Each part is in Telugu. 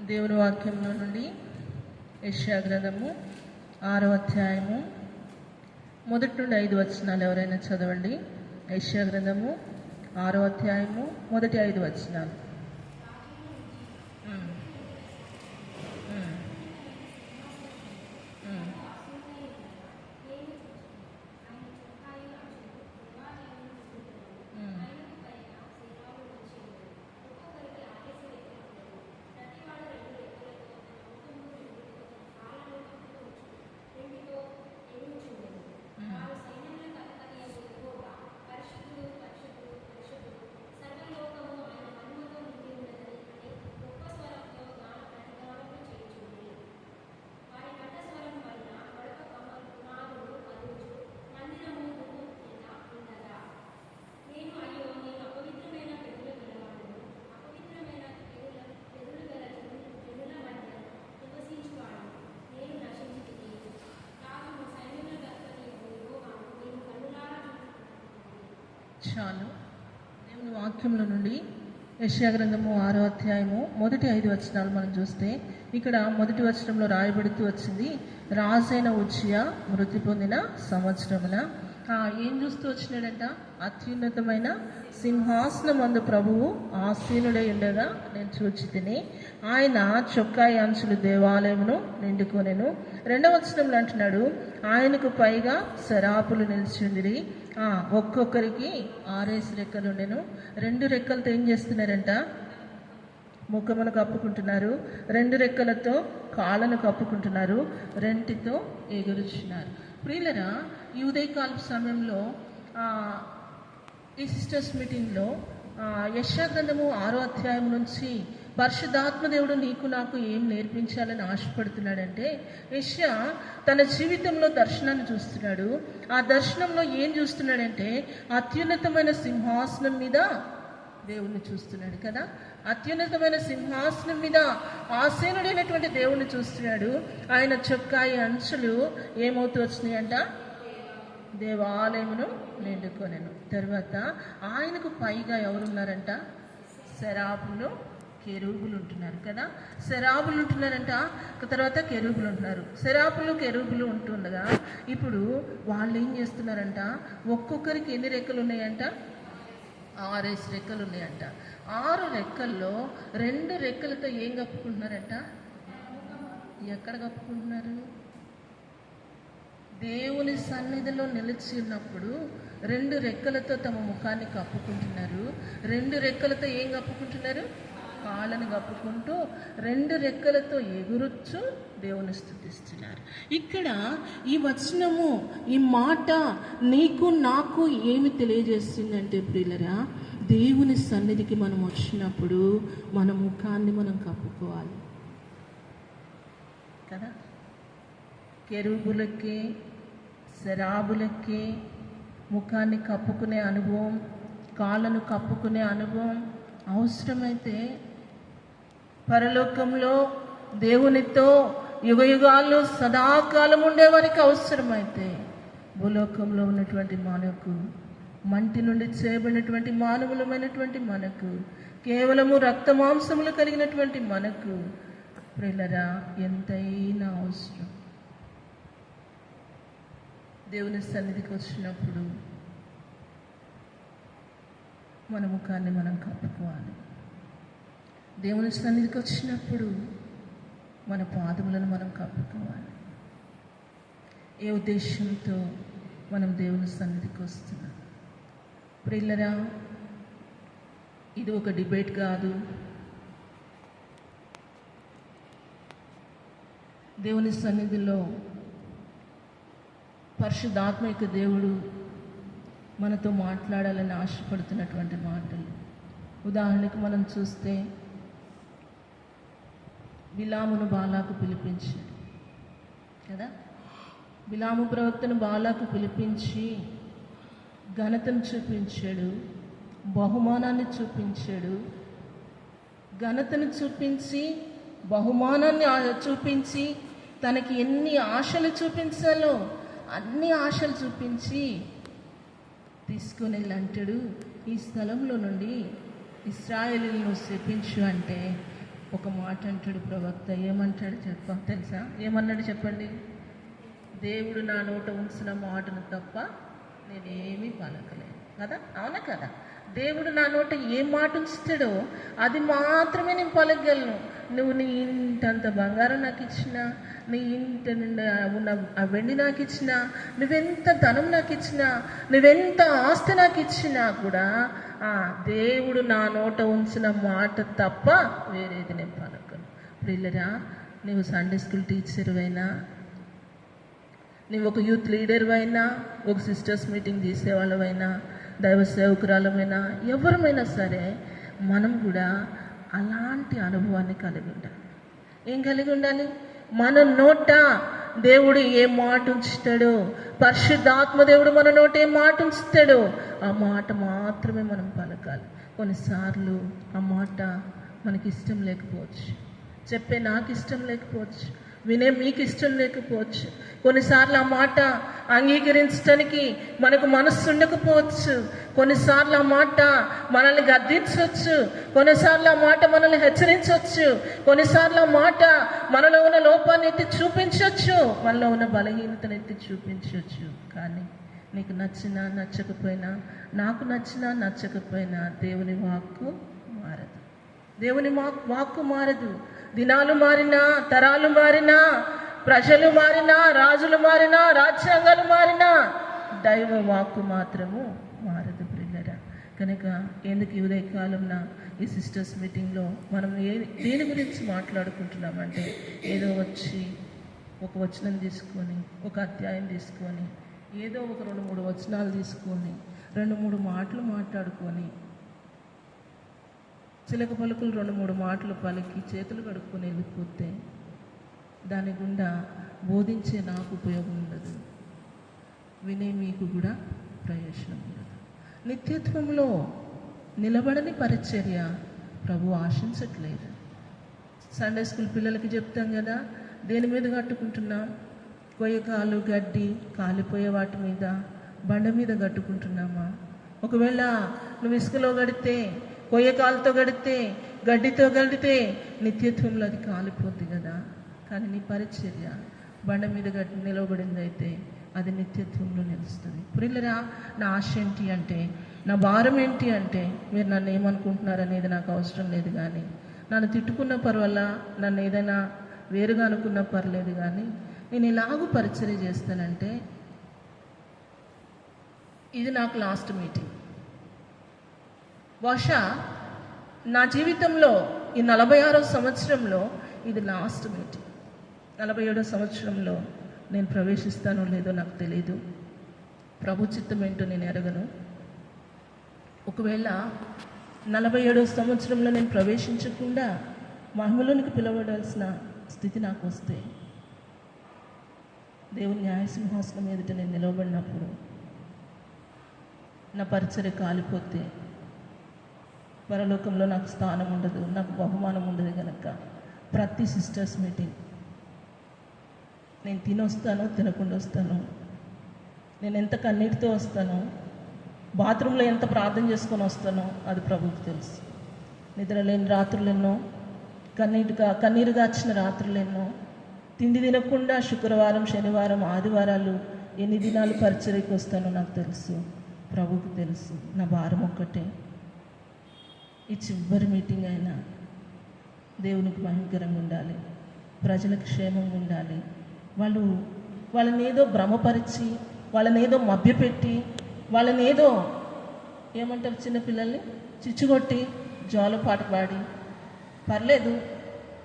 దేవుని వాక్యంలో నుండి యెషయా గ్రంథము 6వ అధ్యాయము 1 నుండి 5 వచనాలు ఎవరైనా చదవండి. యెషయా గ్రంథము 6వ అధ్యాయము 1-5 వచనాలు. చాలు. దేవుని వాక్యంలో నుండి యెషయా గ్రంథము 6వ అధ్యాయము 1-5 వచనాలు మనం చూస్తే, ఇక్కడ మొదటి వచనంలో రాయబడుతూ వచ్చింది, రాజైన ఉజ్జియా మృతి పొందిన సంవత్సరమున ఏం చూస్తూ వచ్చినాడంట? అత్యున్నతమైన సింహాసనం అందు ప్రభువు ఆసీనుడై ఉండగా నేను చూచి తిని, ఆయన చొక్కాయి అంచులు దేవాలయమును నిండుకొనెను. 2వ వచనంలో అంటున్నాడు, ఆయనకు పైగా శరాపులు నిలిచిండిరి, ఒక్కొక్కరికి 6 రెక్కలు ఉండెను. 2 రెక్కలతో ఏం చేస్తున్నారంట? ముఖమును కప్పుకుంటున్నారు, 2 రెక్కలతో కాళ్ళను కప్పుకుంటున్నారు, 2తో ఎగురుచున్నారు. ప్రియులరా, ఈ ఉదయకాల సమయంలో ఈ సిస్టర్స్ మీటింగ్లో యెషయా గ్రంథము 6వ అధ్యాయం నుంచి పరిశుద్ధాత్మ దేవుడు నీకు నాకు ఏం నేర్పించాలని ఆశపడుతున్నాడంటే, యెషయా తన జీవితంలో దర్శనాన్ని చూస్తున్నాడు. ఆ దర్శనంలో ఏం చూస్తున్నాడంటే, అత్యున్నతమైన సింహాసనం మీద దేవుణ్ణి చూస్తున్నాడు కదా. అత్యున్నతమైన సింహాసనం మీద ఆసీనుడైనటువంటి దేవుణ్ణి చూస్తున్నాడు. ఆయన చొక్కాయి అంచులు ఏమవుతూ వచ్చినాయంట? దేవాలయమును నిండుకొనెను. తర్వాత ఆయనకు పైగా ఎవరున్నారంట? శరాబులు, కెరూబులు ఉంటున్నారు కదా. శరాబులు ఉంటున్నారంట, తర్వాత కెరూబులు ఉంటున్నారు. శరాబులు, కెరూబులు ఉంటుండగా ఇప్పుడు వాళ్ళు ఏం చేస్తున్నారంట? ఒక్కొక్కరికి ఎన్ని రెక్కలు ఉన్నాయంట? 6 రెక్కలు ఉన్నాయంట. 6 రెక్కల్లో 2 రెక్కలతో ఏం కప్పుకుంటున్నారంట? ఎక్కడ కప్పుకుంటున్నారు? దేవుని సన్నిధిలో నిలిచి ఉన్నప్పుడు 2 రెక్కలతో తమ ముఖాన్ని కప్పుకుంటున్నారు. 2 రెక్కలతో ఏం కప్పుకుంటున్నారు? కాళ్ళను కప్పుకుంటూ 2 రెక్కలతో ఎగురుచ్చు దేవుని స్తుతిస్తున్నారు. ఇక్కడ ఈ వచనము, ఈ మాట నీకు నాకు ఏమి తెలియజేస్తుందంటే ప్రియులరా, దేవుని సన్నిధికి మనం వచ్చినప్పుడు మన ముఖాన్ని మనం కప్పుకోవాలి కదా. కెరూబులకి, శరాబులకి ముఖాన్ని కప్పుకునే అనుభవం, కాళ్ళను కప్పుకునే అనుభవం అవసరమైతే పరలోకంలో దేవునితో యుగయుగాల్లో సదాకాలం ఉండేవారికి అవసరమైతే, భూలోకంలో ఉన్నటువంటి మనకు, మంటి నుండి చేయబడినటువంటి మానవులమైనటువంటి మనకు, కేవలము రక్త మాంసములు కలిగినటువంటి మనకు ప్రియులరా ఎంతైనా అవసరం. దేవుని సన్నిధికి వచ్చినప్పుడు మన ముఖాన్ని మనం కప్పుకోవాలి. దేవుని సన్నిధికి వచ్చినప్పుడు మన పాదములను మనం కప్పుకోవాలి. ఏ ఉద్దేశంతో మనం దేవుని సన్నిధికి వస్తున్నాం? ప్రియులరా, ఇది ఒక డిబేట్ కాదు. దేవుని సన్నిధిలో పరిశుద్ధాత్మిక దేవుడు మనతో మాట్లాడాలని ఆశపడుతున్నటువంటి మాటలు. ఉదాహరణకు మనం చూస్తే, బిలామును బాలాకు పిలిపించాడు కదా. బిలాము ప్రవక్తను బాలాకు పిలిపించి ఘనతను చూపించాడు, బహుమానాన్ని చూపించాడు. ఘనతను చూపించి, బహుమానాన్ని చూపించి, తనకి ఎన్ని ఆశలు చూపించాలో అన్ని ఆశలు చూపించి తీసుకుని అంటాడు, ఈ స్థలంలో నుండి ఇశ్రాయేలీయులను శపించు అంటే ఒక మాట అంటాడు ప్రవక్త. ఏమంటాడు తెలుసా? ఏమన్నాడు చెప్పండి? దేవుడు నా నోట ఉంచిన మాటను తప్ప నేనేమీ పలకలేదు కదా. అవునా కదా? దేవుడు నా నోట ఏం మాట ఉంచుతాడో అది మాత్రమే నేను పలకగలను. నువ్వు నీ ఇంటంత బంగారం నాకు ఇచ్చినా, నీ ఇంటి నుండి ఉన్న ఆ వెండి నాకు ఇచ్చినా, నువ్వెంత ధనం నాకు ఇచ్చినా, నువ్వెంత ఆస్తి నాకు ఇచ్చినా కూడా దేవుడు నా నోట ఉంచిన మాట తప్ప వేరేది నేను పలకను. ప్రియులరా, నువ్వు సండే స్కూల్ టీచర్ అయినా, నువ్వు ఒక యూత్ లీడర్ అయినా, ఒక సిస్టర్స్ మీటింగ్ తీసేవాళ్ళమైనా, దైవ సేవకురాలమైనా, ఎవరమైనా సరే మనం కూడా అలాంటి అనుభవాన్ని కలిగి ఉండాలి. ఏం కలిగి ఉండాలి? మన నోట దేవుడు ఏ మాట ఉంచుతాడో, పరిశుద్ధాత్మ దేవుడు మన నోట ఏ మాట ఉంచుతాడో ఆ మాట మాత్రమే మనం పలకాలి. కొన్నిసార్లు ఆ మాట మనకి ఇష్టం లేకపోవచ్చు, చెప్పే నాకు ఇష్టం లేకపోవచ్చు, వినే మీకు ఇష్టం లేకపోవచ్చు. కొన్నిసార్లు ఆ మాట అంగీకరించడానికి మనకు మనస్సు ఉండకపోవచ్చు. కొన్నిసార్లు ఆ మాట మనల్ని గద్దించవచ్చు, కొన్నిసార్లు ఆ మాట మనల్ని హెచ్చరించవచ్చు, కొన్నిసార్లు ఆ మాట మనలో ఉన్న లోపాన్ని ఎత్తి చూపించవచ్చు, మనలో ఉన్న బలహీనతను ఎత్తి చూపించవచ్చు. కానీ నీకు నచ్చినా నచ్చకపోయినా, నాకు నచ్చినా నచ్చకపోయినా దేవుని వాక్కు మారదు. దేవుని వాక్కు మారదు. దినాలు మారినా, తరాలు మారినా, ప్రజలు మారినా, రాజులు మారినా, రాజ్యాంగాలు మారినా దైవ వాక్కు మాత్రము మారదు ప్రియులారా. కనుక ఎందుకు ఈ ఉదయకాలంలో ఈ సిస్టర్స్ మీటింగ్లో మనం దేని గురించి మాట్లాడుకుంటున్నామంటే, ఏదో వచ్చి ఒక వచనం తీసుకొని, ఒక అధ్యాయం తీసుకొని, ఏదో ఒక 2-3 వచనాలు తీసుకొని 2-3 మాటలు మాట్లాడుకొని, చిలక పలుకులు 2-3 మాటలు పలికి చేతులు కడుక్కొని వెళ్ళిపోతే దాని గుండా బోధించే నాకు ఉపయోగం ఉండదు, వినే మీకు కూడా ప్రయోజనం ఉండదు. నిత్యత్వంలో నిలబడని పరిచర్య ప్రభు ఆశించట్లేదు. సండే స్కూల్ పిల్లలకి చెప్తాం కదా, దేని మీద కట్టుకుంటున్నాం? కొయ్యకాలు, గడ్డి, కాలిపోయే వాటి మీద, బండ మీద కట్టుకుంటున్నామా? ఒకవేళ నువ్వు ఇసుకలో గడితే, కొయ్యకాలతో గడితే, గడ్డితో గడితే నిత్యత్వంలో అది కాలిపోద్ది కదా. కానీ నీ పరిచర్య బండ మీద గడ్డి నిలబడింది అయితే అది నిత్యత్వంలో నిలుస్తుంది. ప్రియులరా, నా ఆశ ఏంటి అంటే, నా భారం ఏంటి అంటే, మీరు నన్ను ఏమనుకుంటున్నారనేది నాకు అవసరం లేదు. కానీ నన్ను తిట్టుకున్న పర్వాలా, నన్ను ఏదైనా వేరుగా అనుకున్న పర్లేదు, కానీ నేను ఎలాగూ పరిచర్య చేస్తానంటే ఇది నాకు లాస్ట్ మీటింగ్. బహుశా నా జీవితంలో ఈ 46వ సంవత్సరంలో ఇది లాస్ట్ మీటింగ్. 47వ సంవత్సరంలో నేను ప్రవేశిస్తానో లేదో నాకు తెలియదు. ప్రభు చిత్తం ఏంటో నేను ఎరగను. ఒకవేళ 47వ సంవత్సరంలో నేను ప్రవేశించకుండా మహిమలోనికి పిలవడాల్సిన స్థితి నాకు వస్తే, దేవుని న్యాయసింహాసనం ఎదుట నేను నిలవబడినప్పుడు నా పరిచర్య కాలిపోతే పరలోకంలో నాకు స్థానం ఉండదు, నాకు బహుమానం ఉండదు. కనుక ప్రతి సిస్టర్స్ మీటింగ్ నేను తినొస్తానో తినకుండా వస్తాను, నేను ఎంత కన్నీటితో వస్తానో, బాత్రూంలో ఎంత ప్రార్థన చేసుకొని వస్తానో అది ప్రభువుకు తెలుసు. నిద్ర లేని రాత్రులు ఎన్నో, కన్నీరు గాచిన రాత్రులు ఎన్నో, తిండి తినకుండా శుక్రవారం, శనివారం, ఆదివారాలు ఎన్ని దినాలు పరిచర్యకి వస్తానో నాకు తెలుసు, ప్రభువుకు తెలుసు. నా భారం ఒక్కటే, ఈ చివరి మీటింగ్ అయినా దేవునికి భయంకరంగా ఉండాలి, ప్రజలకు క్షేమంగా ఉండాలి. వాళ్ళని ఏదో భ్రమపరిచి, వాళ్ళని ఏదో మభ్యపెట్టి, వాళ్ళని ఏదో ఏమంటారు చిన్నపిల్లల్ని చిచ్చుకొట్టి జోలపాట పాడి పర్లేదు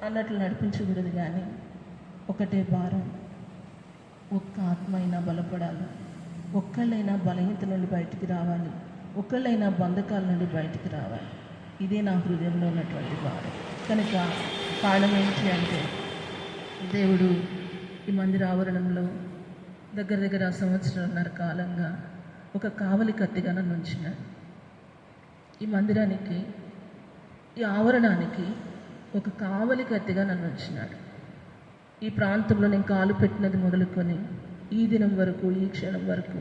అన్నట్లు నడిపించకూడదు. కానీ ఒకటే భారం, ఒక్క ఆత్మ అయినా బలపడాలి, ఒక్కళ్ళైనా బలహీనత నుండి బయటికి రావాలి, ఒక్కళ్ళైనా బంధకాల నుండి బయటికి రావాలి. ఇదే నా హృదయంలో ఉన్నటువంటి భారం. కనుక కారణం ఏంటి అంటే, దేవుడు ఈ మందిర ఆవరణంలో దగ్గర 1.5 సంవత్సరాల కాలంగా ఒక కావలి కత్తిగా నన్ను ఉంచినాడు. ఈ మందిరానికి, ఈ ఆవరణానికి ఒక కావలి కత్తిగా నన్ను ఉంచినాడు. ఈ ప్రాంతంలో నేను కాలు పెట్టినది మొదలుకొని ఈ దినం వరకు, ఈ క్షణం వరకు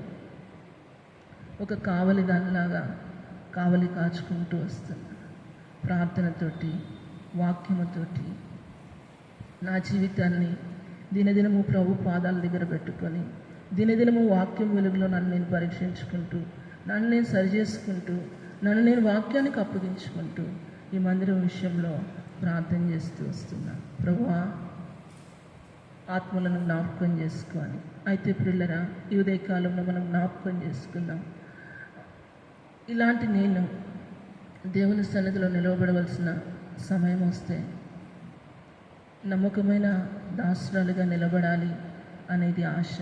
ఒక కావలి దానిలాగా కావలి కాచుకుంటూ వస్తున్నాను. ప్రార్థనతోటి, వాక్యముతోటి నా జీవితాన్ని దినదినము ప్రభు పాదాల దగ్గర పెట్టుకొని దినదినము వాక్యం వెలుగులో నన్ను నేను పరీక్షించుకుంటూ నన్ను నేను సరిచేసుకుంటూ నన్ను నేను వాక్యానికి అప్పగించుకుంటూ ఈ మందిరం విషయంలో ప్రార్థన చేస్తూ వస్తున్నాను. ప్రభువా, ఆత్మలను జ్ఞాపకం చేసుకోవాలి. అయితే పిల్లరా, ఈ ఉదయకాలంలో మనం జ్ఞాపకం చేసుకుందాం. ఇలాంటి నేను దేవుని సన్నిధిలో నిలవబడవలసిన సమయం వస్తే నమ్మకమైన దాసురాలుగా నిలబడాలి అనేది ఆశ.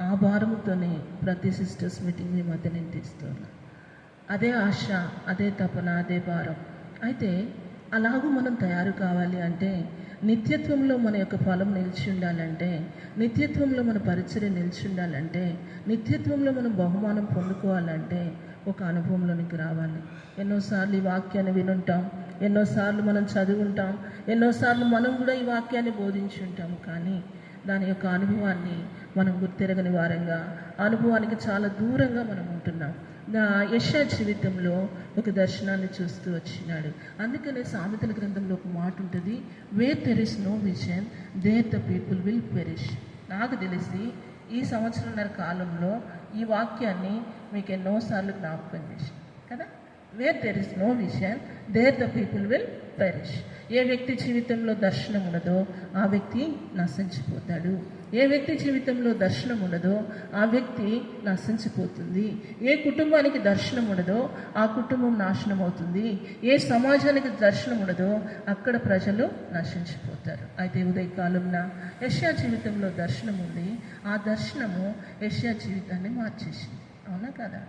ఆ భారముతోనే ప్రతి సిస్టర్స్ మీటింగ్ మీ మధ్య నేను తీస్తున్నాను. అదే ఆశ, అదే తపన, అదే భారం. అయితే అలాగూ మనం తయారు కావాలి అంటే, నిత్యత్వంలో మన యొక్క ఫలం నిలిచి ఉండాలంటే, నిత్యత్వంలో మన పరిచర్య నిలిచి ఉండాలంటే, నిత్యత్వంలో మనం బహుమానం పొందుకోవాలంటే ఒక అనుభవంలోనికి రావాలి. ఎన్నోసార్లు ఈ వాక్యాన్ని వినుంటాం, ఎన్నోసార్లు మనం చదువుంటాం, ఎన్నోసార్లు మనం కూడా ఈ వాక్యాన్ని బోధించి ఉంటాం. కానీ దాని యొక్క అనుభవాన్ని మనం గుర్తెరగని వారంగా, అనుభవానికి చాలా దూరంగా మనం ఉంటున్నాం. యెషయా జీవితంలో ఒక దర్శనాన్ని చూస్తూ వచ్చినాడు. అందుకనే సామెతల గ్రంథంలో ఒక మాట ఉంటుంది, where there is no vision there the people will perish. నాకు తెలిసి ఈ సంవత్సరంన్నర కాలంలో ఈ వాక్యాన్ని మీకు ఎన్నోసార్లు జ్ఞాపకం చేసి కదా. Where there is no vision there the people will perish. ఏ వ్యక్తి జీవితంలో దర్శనం ఉండదో ఆ వ్యక్తి నశించిపోతాడు. ఏ వ్యక్తి జీవితంలో దర్శనం ఉండదో ఆ వ్యక్తి నశించిపోతుంది. ఏ కుటుంబానికి దర్శనం ఉండదో ఆ కుటుంబం నాశనం అవుతుంది. ఏ సమాజానికి దర్శనం ఉండదో అక్కడ ప్రజలు నశించిపోతారు. అయితే ఉదయకాలంన యెషయా జీవితంలో దర్శనం ఉంది. ఆ దర్శనము యెషయా జీవితాన్ని మార్చేసింది. అవునా కదా?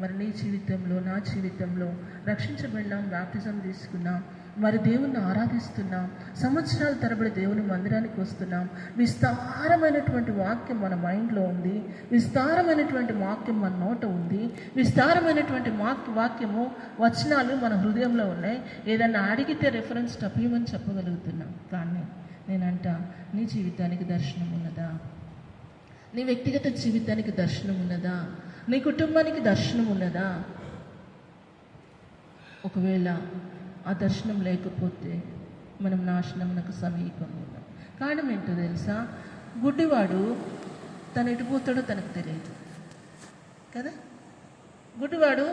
మరి నీ జీవితంలో, నా జీవితంలో రక్షించబడినాం, బాప్టిజం తీసుకున్నాం, మరి దేవుణ్ణి ఆరాధిస్తున్నాం, సంవత్సరాల తరబడి దేవుని మందిరానికి వస్తున్నాం. విస్తారమైనటువంటి వాక్యం మన మైండ్లో ఉంది, విస్తారమైనటువంటి వాక్యం మన నోట ఉంది, విస్తారమైనటువంటి వాక్యము వచనాలు మన హృదయంలో ఉన్నాయి. ఏదన్నా అడిగితే రెఫరెన్స్ టపీమని చెప్పగలుగుతున్నాం. కానీ నేనంట, నీ జీవితానికి దర్శనం ఉన్నదా? నీ వ్యక్తిగత జీవితానికి దర్శనం ఉన్నదా? నీ కుటుంబానికి దర్శనం ఉన్నదా? ఒకవేళ ఆ దర్శనం లేకపోతే మనం నాశనమునకు సమీపంగా ఉన్నాం. కారణం ఏంటో తెలుసా? గుడ్డివాడు తను ఎటుపోతాడో తనకు తెలియదు కదా. గుడ్డివాడు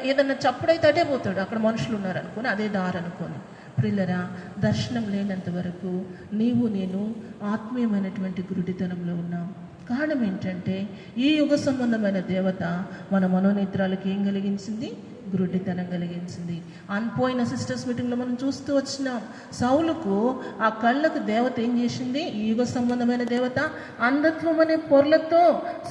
ఏదన్నా చప్పుడైతే అటే పోతాడు, అక్కడ మనుషులు ఉన్నారు అనుకొని, అదే దారి అనుకొని. ప్రిల్లరా, దర్శనం లేనంత వరకు నీవు నేను ఆత్మీయమైనటువంటి గురుడితనంలో ఉన్నాం. కారణం ఏంటంటే, ఈ యుగ సంబంధమైన దేవత మన మనోనేత్రాలకు ఏం కలిగించింది? గురుడితనం కలిగించింది. అన్పోయిన సిస్టర్స్ మీటింగ్లో మనం చూస్తూ వచ్చినాం. సౌలుకు ఆ కళ్ళకు దేవత ఏం చేసింది? ఈ యుగ సంబంధమైన దేవత అంధత్వం అనే పొరలతో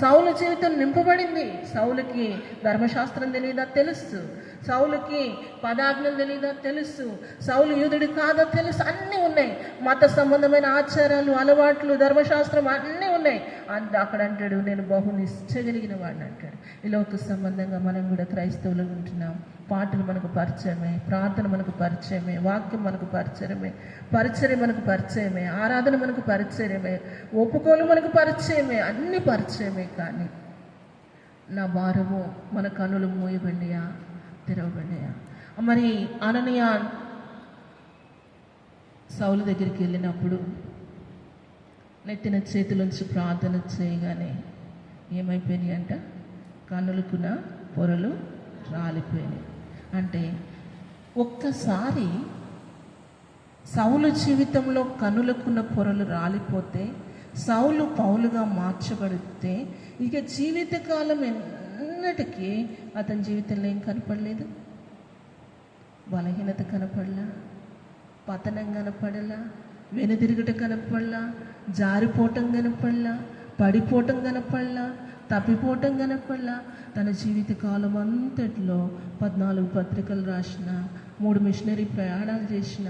సౌలు జీవితం నింపబడింది. సౌలుకి ధర్మశాస్త్రం తెలియదా? తెలుసు. సౌలుకి పదాజ్ఞలు తెలియదా? తెలుసు. సౌలు యూదుడు కాదా? తెలుసు. అన్నీ ఉన్నాయి. మత సంబంధమైన ఆచారాలు, అలవాట్లు, ధర్మశాస్త్రం అన్నీ ఉన్నాయి. అక్కడ అంటాడు, నేను బహు నిశ్చయగలిగిన వాడిని అంటాడు. ఈ లోక సంబంధంగా మనం కూడా క్రైస్తవులు ఉంటున్నాం. పాటలు మనకు పరిచయమే, ప్రార్థన మనకు పరిచయమే, వాక్యం మనకు పరిచయమే, పరిచర్య మనకు పరిచయమే, ఆరాధన మనకు పరిచయమే, ఒప్పుకోలు మనకు పరిచయమే, అన్ని పరిచయమే. కానీ నా భారము మన కనులు మూయబడియా, తెరవబడియా? మరి అననీయ సౌలు దగ్గరికి వెళ్ళినప్పుడు నెత్తిన చేతులుంచి ప్రార్థన చేయగానే ఏమైపోయినాయి అంట? కన్నులకున్న పొరలు రాలిపోయినాయి. అంటే ఒక్కసారి సౌలు జీవితంలో కన్నులకున్న పొరలు రాలిపోతే, సౌలు పౌలుగా మార్చబడితే, ఇక జీవితకాలం ఎన్నటికీ అతని జీవితంలో ఏం కనపడలేదు? బలహీనత కనపడలా, పతనం కనపడలా, వెనుదిరుగుట కనపడలా, జారిపోవటం కనపడలా, పడిపోవటం కనపడలా, తప్పిపోవటం కనపడలా. తన జీవితకాలం అంతట్లో 14 పత్రికలు రాసిన, 3 మిషనరీ ప్రయాణాలు చేసిన,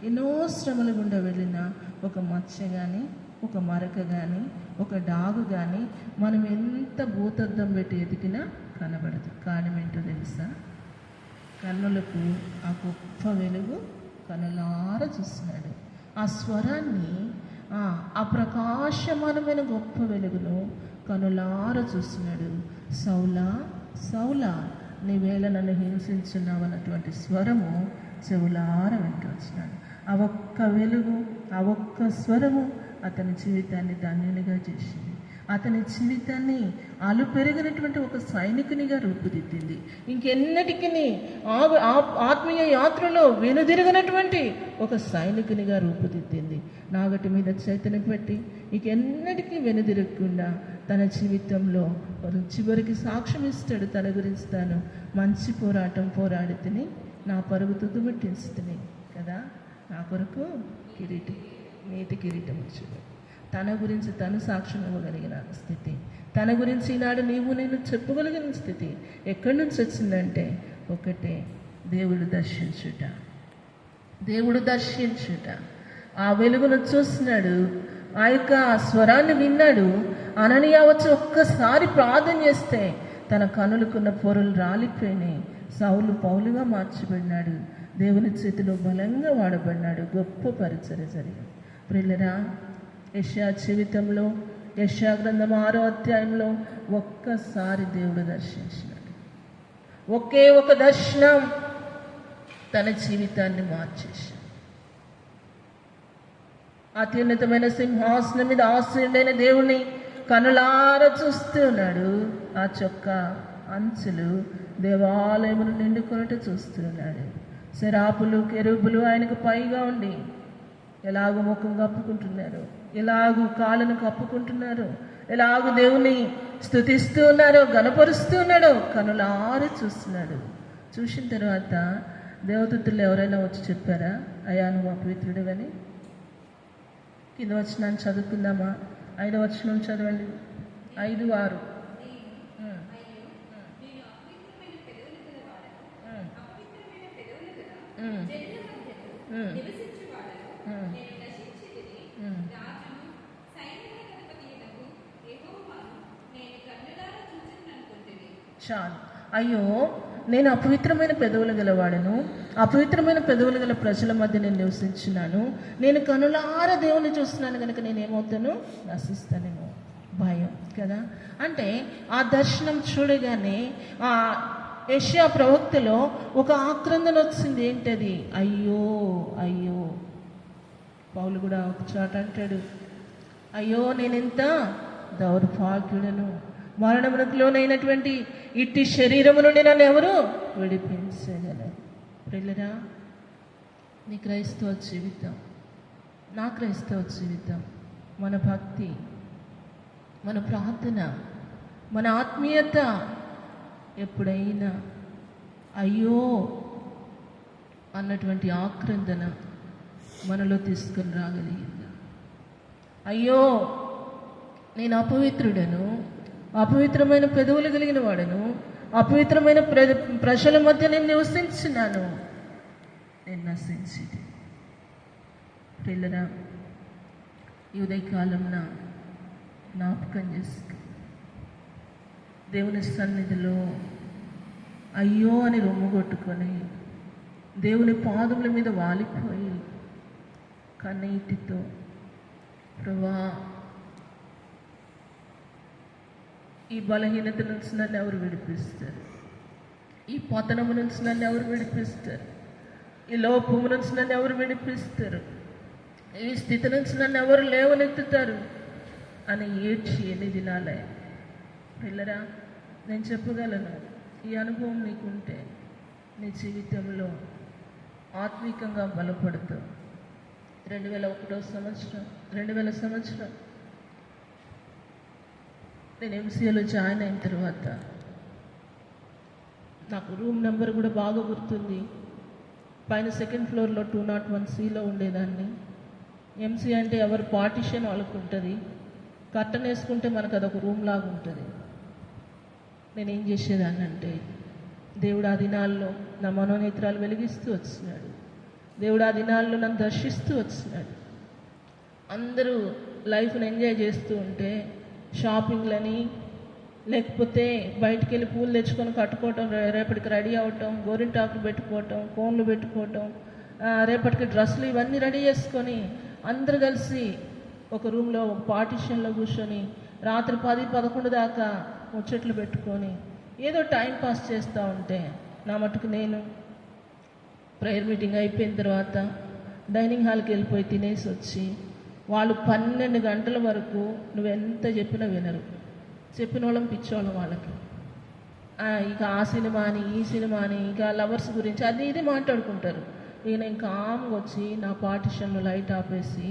ఎన్నో శ్రమల గుండా వెళ్ళిన ఒక మచ్చ కానీ, ఒక మరక కానీ, ఒక డాగు కానీ మనం ఎంత భూతద్దం పెట్టి ఎతికినా కనబడదు. కారణం ఏంటో తెలుసా? కన్నులకు ఆ గొప్ప వెలుగు కనులార చూస్తున్నాడు. ఆ స్వరాన్ని, ఆ ప్రకాశమానమైన గొప్ప వెలుగును కనులార చూస్తున్నాడు. సౌలా సౌలా, నీవేళ నన్ను హింసించున్నావు అన్నటువంటి స్వరము చెవులార వింటూ వచ్చినాడు. ఆ ఒక్క వెలుగు, ఆ ఒక్క స్వరము అతని జీవితాన్ని ధన్యునిగా చేసింది. అతని జీవితాన్ని పెరిగినటువంటి ఒక సైనికునిగా రూపుదిద్దింది. ఇంకెన్నటికి ఆత్మీయ యాత్రలో వెనుదిరిగినటువంటి ఒక సైనికునిగా రూపుదిద్దింది. నాగటి మీద చైతన్యం పెట్టి ఇంకెన్నటికీ వెనుదిరగకుండా తన జీవితంలో చివరికి సాక్ష్యం ఇస్తాడు. తన గురించి తాను మంచి పోరాటం పోరాడి తిని నా పరుగు తుదుముట్టించుతుంది కదా, నా కొరకు కిరీటం, నీతి కిరీటం వచ్చాడు. తన గురించి తను సాక్ష్యం ఇవ్వగలిగిన స్థితి, తన గురించి ఈనాడు నీవు నేను చెప్పగలిగిన స్థితి ఎక్కడి నుంచి వచ్చిందంటే ఒకటే, దేవుడు దర్శించుట. దేవుడు దర్శించుట. ఆ వెలుగును చూస్తున్నాడు, ఆ యొక్క స్వరాన్ని విన్నాడు. అననీయ వచ్చి ఒక్కసారి ప్రార్థన చేస్తే తన కనులకున్న పొరలు రాలిపోయినాయి. సౌలు పౌలుగా మార్చబడినాడు. దేవుని చేతిలో బలంగా వాడబడినాడు. గొప్ప పరిచర్య జరిగింది. ప్రియులరా, యెషయా జీవితంలో యెషయా గ్రంథం 6వ అధ్యాయంలో ఒక్కసారి దేవుడు దర్శించినాడు. ఒకే ఒక దర్శనం తన జీవితాన్ని మార్చేశాడు. అత్యున్నతమైన సింహాసనం మీద ఆసీనుడైన దేవుని కనులార చూస్తూ ఉన్నాడు. ఆ చొక్క అంచులు దేవాలయమును నిండుకొనుట చూస్తూ ఉన్నాడు. శరాపులు కెరూబులు ఆయనకు పైగా ఉండి ఎలాగో ముఖం కప్పుకుంటున్నారు, ఎలాగూ కాళ్ళను కప్పుకుంటున్నారు, ఎలాగూ దేవుని స్తుతిస్తూ ఉన్నారో, గణపరుస్తూ ఉన్నాడో కనులారు చూస్తున్నాడు. చూసిన తర్వాత దేవదూతలు ఎవరైనా వచ్చి చెప్పారా, అయ్యా నువ్వు అపవిత్రుడివని? కింద వచనాన్ని చదువుకుందామా? 5వ వచనం చదవండి. 5:6. చాలు. అయ్యో, నేను అపవిత్రమైన పెదవులు గలవాడను, అపవిత్రమైన పెదవులు గల ప్రజల మధ్య నేను నివసించున్నాను. నేను కనులార దేవుని చూస్తున్నాను కనుక నేనేమవుతాను? నశిస్తానేమో. భయం కదా. అంటే ఆ దర్శనం చూడగానే ఆ యెషయా ప్రవక్తలో ఒక ఆక్రందన వచ్చింది. ఏంటది? అయ్యో అయ్యో. పౌలు కూడా ఒక చోట అంటాడు, అయ్యో నేనెంత దౌర్భాగ్యుడను, మరణమునకు లోనైనటువంటి ఇట్టి శరీరము నుండి నన్ను ఎవరు విడిపించగలరు? ప్రియులరా, నీ క్రైస్తవ జీవితం, నా క్రైస్తవ జీవితం, మన భక్తి, మన ప్రార్థన, మన ఆత్మీయత ఎప్పుడైనా అయ్యో అన్నటువంటి ఆక్రందన మనలో తీసుకొని రాగలిగిందా? అయ్యో నేను అపవిత్రుడను, అపవిత్రమైన పెదవులు కలిగిన వాడను, అపవిత్రమైన ప్రజల మధ్య నేను నివసించున్నాను, నేను నశించింది. పిల్లరా, ఈ ఉదయకాలంన జ్ఞాపకం చేసుకో, దేవుని సన్నిధిలో అయ్యో అని రొమ్ము కొట్టుకొని దేవుని పాదముల మీద వాలిపోయి కన్నీటితో, ప్రభువా ఈ బలహీనత నుంచి నన్ను ఎవరు విడిపిస్తారు? ఈ పతనము నుంచి నన్ను ఎవరు విడిపిస్తారు? ఈ లోపము నుంచి నన్ను ఎవరు విడిపిస్తారు? ఈ స్థితి నుంచి నన్ను ఎవరు లేవనెత్తుతారు అని ఏడ్చి ఎన్ని దినాలే. పిల్లరా, నేను చెప్పగలను, ఈ అనుభవం నీకుంటే నీ జీవితంలో ఆత్మీకంగా బలపడుతూ 2001 సంవత్సరం 2000 సంవత్సరం నేను ఎంసీఏలో జాయిన్ అయిన తర్వాత నాకు రూమ్ నెంబర్ కూడా బాగా గుర్తుంది. పైన 2nd ఫ్లోర్లో 201Cలో ఉండేదాన్ని. ఎంసీ అంటే ఎవరు పార్టిషన్ వాళ్ళకు ఉంటుంది. కర్టన్ వేసుకుంటే మనకు అదొక రూమ్ లాగా ఉంటుంది. నేనేం చేసేదాన్ని అంటే, దేవుడు ఆ దినాల్లో నా మనోనేత్రాలు వెలిగిస్తూ వచ్చినాడు. దేవుడు ఆ దినాల్లో నన్ను దర్శిస్తూ వచ్చినాడు. అందరూ లైఫ్ని ఎంజాయ్ చేస్తూ ఉంటే షాపింగ్లని, లేకపోతే బయటికి వెళ్ళి పూలు తెచ్చుకొని కట్టుకోవటం, రేపటికి రెడీ అవటం, గోరింటాకులు పెట్టుకోవటం, కోన్లు పెట్టుకోవటం, రేపటికి డ్రెస్సులు ఇవన్నీ రెడీ చేసుకొని అందరు కలిసి ఒక రూమ్లో పార్టిషన్లో కూర్చొని రాత్రి 10-11 దాకా ముచ్చట్లు పెట్టుకొని ఏదో టైం పాస్ చేస్తూ ఉంటే, నా మటుకు నేను ప్రేయర్ మీటింగ్ అయిపోయిన తర్వాత డైనింగ్ హాల్కి వెళ్ళిపోయి తినేసి వచ్చి వాళ్ళు 12 గంటల వరకు నువ్వెంత చెప్పినా వినరు. చెప్పిన వాళ్ళం పిచ్చోళ్ళం వాళ్ళకి. ఇక ఆ సినిమా అని ఈ సినిమా అని ఇక లవర్స్ గురించి అది ఇది మాట్లాడుకుంటారు. ఇక నేను కామ్గా వచ్చి నా పార్టిషన్లో లైట్ ఆపేసి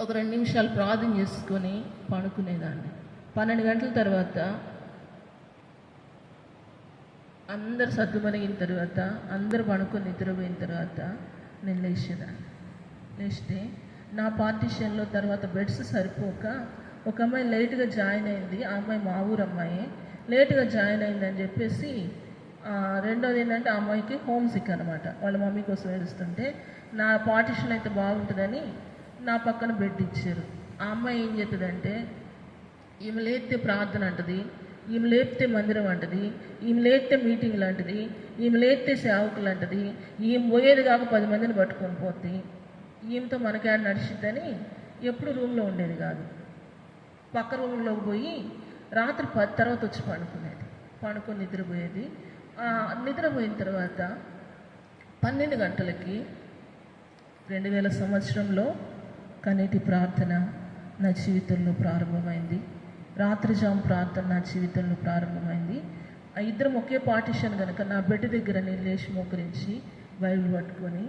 ఒక 2 నిమిషాలు ప్రార్థన చేసుకొని పడుకునేదాన్ని. 12 గంటల తర్వాత అందరు సర్దుమణిగిన తర్వాత అందరు పడుకొని నిద్రపోయిన తర్వాత నేను లేచేదాన్ని. లేస్తే నా పార్టిషన్లో తర్వాత బెడ్స్ సరిపోక ఒక అమ్మాయి లేట్గా జాయిన్ అయింది. ఆ అమ్మాయి మా ఊరు అమ్మాయి లేట్గా జాయిన్ అయిందని చెప్పేసి రెండోది ఏంటంటే ఆ అమ్మాయికి హోమ్ సిక్ అనమాట. వాళ్ళ మమ్మీ కోసం ఏడుస్తుంటే నా పార్టిషన్ అయితే బాగుంటుందని నా పక్కన బెడ్ ఇచ్చారు. ఆ అమ్మాయి ఏం చెప్తుందంటే ఈమె లేపితే ప్రార్థన అంటది, ఈమె లేపితే మందిరం అంటది, ఈమె లేపితే మీటింగ్లు అంటది, ఈమె లేపితే సేవకులు అంటది, ఈమె పోయేది కాక 10 మందిని పట్టుకొని పోతే ఈమెతో మనకేడ నడిచిద్దని ఎప్పుడు రూమ్లో ఉండేది కాదు. పక్క రూమ్లోకి పోయి రాత్రి 10 తర్వాత వచ్చి పడుకునేది. పడుకొని నిద్రపోయేది. నిద్రపోయిన తర్వాత 12 గంటలకి 2000 సంవత్సరంలో కన్నీటి ప్రార్థన నా జీవితంలో ప్రారంభమైంది. రాత్రిజాము ప్రార్థన నా జీవితంలో ప్రారంభమైంది. ఆ ఇద్దరం ఒకే పార్టిషన్ కనుక నా బెడ్ దగ్గర నేను లేచి మోకరించి బైబిల్ పట్టుకొని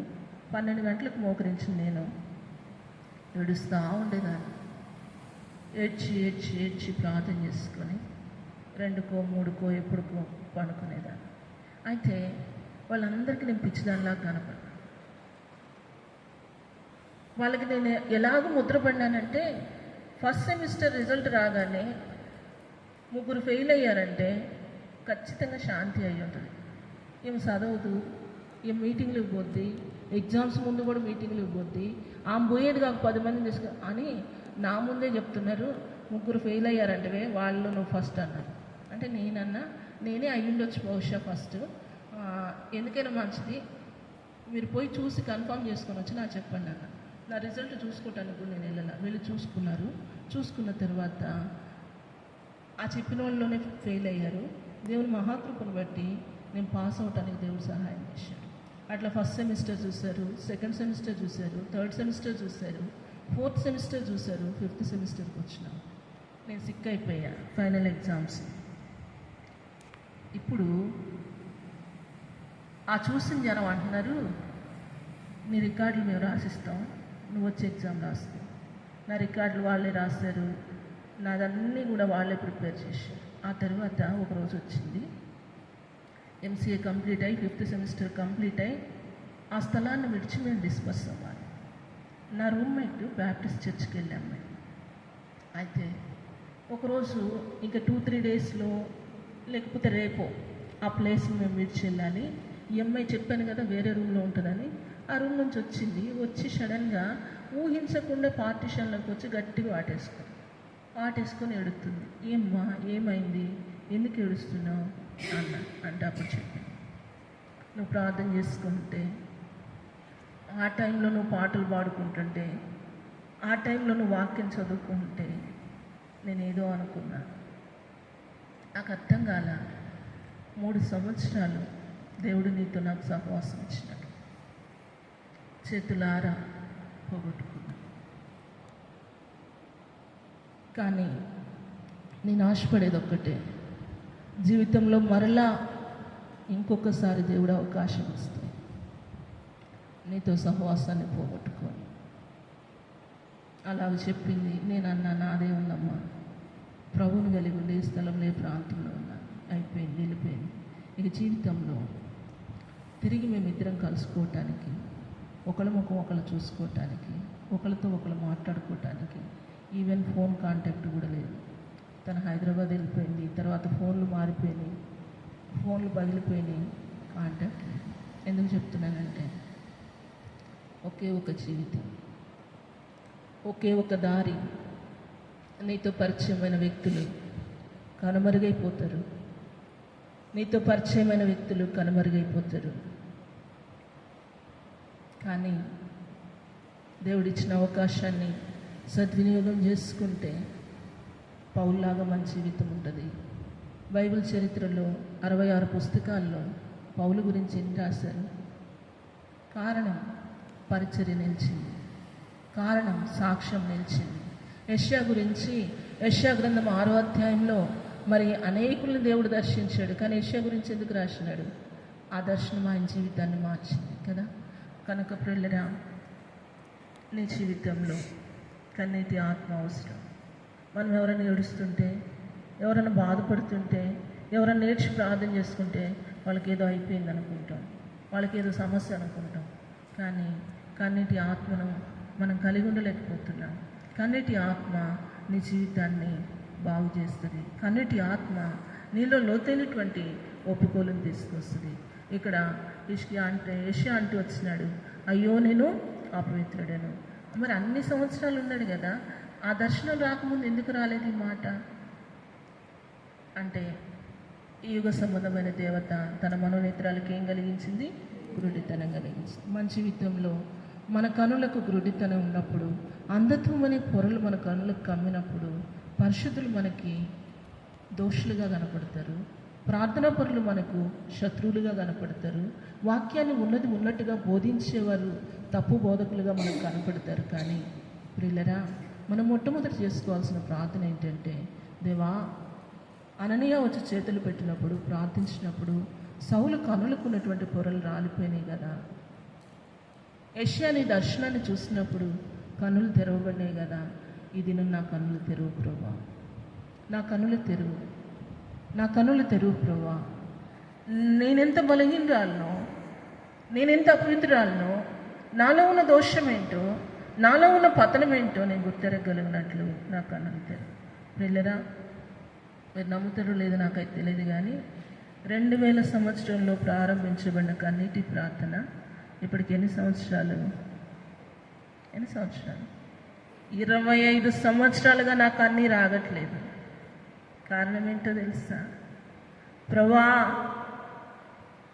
12 గంటలకు మోకరించి నేను ఏడుస్తూ ఉండేదాన్ని. ఏడ్చి ఏడ్చి ఏడ్చి ప్రార్థన చేసుకొని 2కో 3కో ఎప్పుడుకో పడుకునేదాన్ని. అయితే వాళ్ళందరికీ నేను పిచ్చిదానిలా కనపడ్డా. వాళ్ళకి నేను ఎలాగో ముద్రపడినానంటే ఫస్ట్ సెమిస్టర్ రిజల్ట్ రాగానే 3 ఫెయిల్ అయ్యారంటే ఖచ్చితంగా శాంతి అయి ఉంటుంది. ఏమి చదవదు, ఏం మీటింగ్లకు పోద్ది, ఎగ్జామ్స్ ముందు కూడా మీటింగ్లకు పోద్ది, ఆమె పోయేది కాక 10 మందిని తీసుకు అని నా ముందే చెప్తున్నారు. 3 ఫెయిల్ అయ్యారంటే వాళ్ళు నువ్వు ఫస్ట్ అన్నారు. అంటే నేనే అయ్యుండొచ్చు బహుశా ఫస్ట్. ఎందుకైనా మంచిది మీరు పోయి చూసి కన్ఫర్మ్ చేసుకొని వచ్చి నాకు చెప్పండి అన్న. నా రిజల్ట్ చూసుకోవటానికి కూడా నేను వెళ్ళాను. వీళ్ళు చూసుకున్నారు. చూసుకున్న తర్వాత ఆ చెప్పిన వాళ్ళలోనే ఫెయిల్ అయ్యారు. దేవుని మహాకృపను బట్టి నేను పాస్ అవటానికి దేవుడు సహాయం చేశాడు. అట్లా ఫస్ట్ సెమిస్టర్ చూశారు, సెకండ్ సెమిస్టర్ చూశారు, థర్డ్ సెమిస్టర్ చూశారు, ఫోర్త్ సెమిస్టర్ చూశారు, ఫిఫ్త్ సెమిస్టర్కి వచ్చినా నేను సిక్ అయిపోయా ఫైనల్ ఎగ్జామ్స్. ఇప్పుడు ఆ చూసిన జనం అంటున్నారు నీ రికార్డులు మేము రాసిస్తాం, నువ్వు వచ్చి ఎగ్జామ్ రాస్తావు. నా రికార్డులు వాళ్ళే రాశారు, నాదన్నీ కూడా వాళ్ళే ప్రిపేర్ చేశారు. ఆ తర్వాత ఒకరోజు వచ్చింది, ఎంసీఏ కంప్లీట్ అయ్యి 5th సెమిస్టర్ కంప్లీట్ అయ్యి ఆ స్థలాన్ని విడిచి మేము డిస్పర్స్ అవ్వాలి. నా రూమ్మేట్ బ్యాప్టిస్ట్ చర్చ్కి వెళ్ళాం మేము. అయితే ఒకరోజు ఇంకా 2-3 డేస్లో లేకపోతే రేపో ఆ ప్లేస్ని మేము విడిచి వెళ్ళాలి. ఈ అమ్మాయి చెప్పాను కదా వేరే రూమ్లో ఉంటుందని, ఆ రూమ్ నుంచి వచ్చి సడన్గా ఊహించకుండా పార్టిషన్లోకి వచ్చి గట్టిగా వాటేసుకొని ఎడుతుంది. ఏమ్మా ఏమైంది, ఎందుకు ఏడుస్తున్నావు అన్న. అంటే అప్పుడు చెప్పి నువ్వు ప్రార్థన చేసుకుంటే, ఆ టైంలో నువ్వు పాటలు పాడుకుంటుంటే, ఆ టైంలో నువ్వు వాక్యం చదువుకుంటే నేనేదో అనుకున్నా. నాకు అర్థం కాల. 3 సంవత్సరాలు దేవుడు నీతో నాకు సహవాసం ఇచ్చినాడు. చేతులారా పోగొట్టుకున్నా. కానీ నేను ఆశపడేది ఒక్కటే, జీవితంలో మరలా ఇంకొకసారి దేవుడు అవకాశం ఇస్తే నీతో సహవాసాన్ని పోగొట్టుకోను. అలాగ చెప్పింది. నేను అన్నా నాదే ఉందమ్మా, ప్రభువుని కలిగి ఉండే స్థలంలో ఏ ప్రాంతంలో ఉన్నాను, అయిపోయింది, వెళ్ళిపోయింది. ఇక జీవితంలో తిరిగి మేమిద్దరం కలుసుకోవటానికి, ఒకళ్ళ ముఖం ఒకళ్ళు చూసుకోవటానికి, ఒకళ్ళతో ఒకళ్ళు మాట్లాడుకోవటానికి ఈవెన్ ఫోన్ కాంటాక్ట్ కూడా లేదు. తను హైదరాబాద్ వెళ్ళిపోయింది, తర్వాత ఫోన్లు మారిపోయినాయి, ఫోన్లు పగిలిపోయినాయి, కాంటాక్ట్ లేదు. ఎందుకు చెప్తున్నానంటే ఒకే ఒక జీవితం, ఒకే ఒక దారి. నీతో పరిచయమైన వ్యక్తులు కనుమరుగైపోతారు, నీతో పరిచయమైన వ్యక్తులు కనుమరుగైపోతారు. కానీ దేవుడిచ్చిన అవకాశాన్ని సద్వినియోగం చేసుకుంటే పౌల్లాగా మన జీవితం ఉంటుంది. బైబిల్ చరిత్రలో 66 పుస్తకాల్లో పౌలు గురించి ఎన్ని రాశారు? కారణం పరిచర్య నిలిచింది, కారణం సాక్ష్యం నిలిచింది. యెషయా గురించి యెషయా గ్రంథం 6వ అధ్యాయంలో మరి అనేకులను దేవుడు దర్శించాడు, కానీ యెషయా గురించి ఎందుకు రాసినాడు? ఆ దర్శనం ఆయన జీవితాన్ని మార్చింది కదా. కనుక ప్రియులారా, నీ జీవితంలో కన్నీటి ఆత్మ అవసరం. మనం ఎవరైనా ఏడుస్తుంటే, ఎవరైనా బాధపడుతుంటే, ఎవరైనా నేర్చి ప్రార్థన చేసుకుంటే వాళ్ళకి ఏదో అయిపోయింది అనుకుంటాం, వాళ్ళకి ఏదో సమస్య అనుకుంటాం. కానీ కన్నీటి ఆత్మను మనం కలిగి ఉండలేకపోతున్నాం. కన్నీటి ఆత్మ నీ జీవితాన్ని బాగు చేస్తుంది. కన్నీటి ఆత్మ నీలో లోతైనటువంటి ఒప్పుకోలను తీసుకొస్తుంది. ఇక్కడ యెషయా అంటూ వచ్చినాడు, అయ్యో నేను అపవిత్రుడను. మరి అన్ని సంవత్సరాలు ఉన్నాడు కదా, ఆ దర్శనం రాకముందు ఎందుకు రాలేదు ఈ మాట? అంటే ఈ యుగ సంబంధమైన దేవత తన మనోనేత్రాలకు ఏం కలిగించింది? గురుడితనం కలిగించింది. మన జీవితంలో మన కనులకు గురుడితనం ఉన్నప్పుడు, అంధత్వం అనే పొరలు మన కనులకు కమ్మినప్పుడు పరిశుద్ధులు మనకి దోషులుగా కనపడతారు, ప్రార్థనా పరులు మనకు శత్రువులుగా కనపడతారు, వాక్యాన్ని ఉన్నది ఉన్నట్టుగా బోధించేవారు తప్పు బోధకులుగా మనకు కనపడతారు. కానీ ప్రియులరా, మనం మొట్టమొదటి చేసుకోవాల్సిన ప్రార్థన ఏంటంటే, దేవా, అననీయ వచ్చి చేతులు పెట్టినప్పుడు ప్రార్థించినప్పుడు సౌలు కనులకున్నటువంటి పొరలు రాలిపోయినాయి కదా. యెషయా నీ దర్శనాన్ని చూసినప్పుడు కన్నులు తెరవబడినాయి కదా. ఇది నా కన్నులు తెరువు ప్రభువా, నా కన్నులు తెరువు, నా కన్నులు తెరువు ప్రభువా. నేనెంత బలహీనరాలనో, నేనెంత అపవిత్రురాలనో, నాలో ఉన్న దోషం ఏంటో, నాలో ఉన్న పతనం ఏంటో నేను గుర్తెరగలిగినట్లు నా కన్నులు తెరువు. ప్రియులారా, మీరు నమ్ముతారో లేదో నాకైతే తెలియదు, కానీ 2000 సంవత్సరంలో ప్రారంభించబడిన కన్నీటి ప్రార్థన ఇప్పటికి ఎన్ని సంవత్సరాలు? 25 సంవత్సరాలుగా నాకు కన్నీరు ఆగట్లేదు. కారణం ఏంటో తెలుసా? ప్రభువా,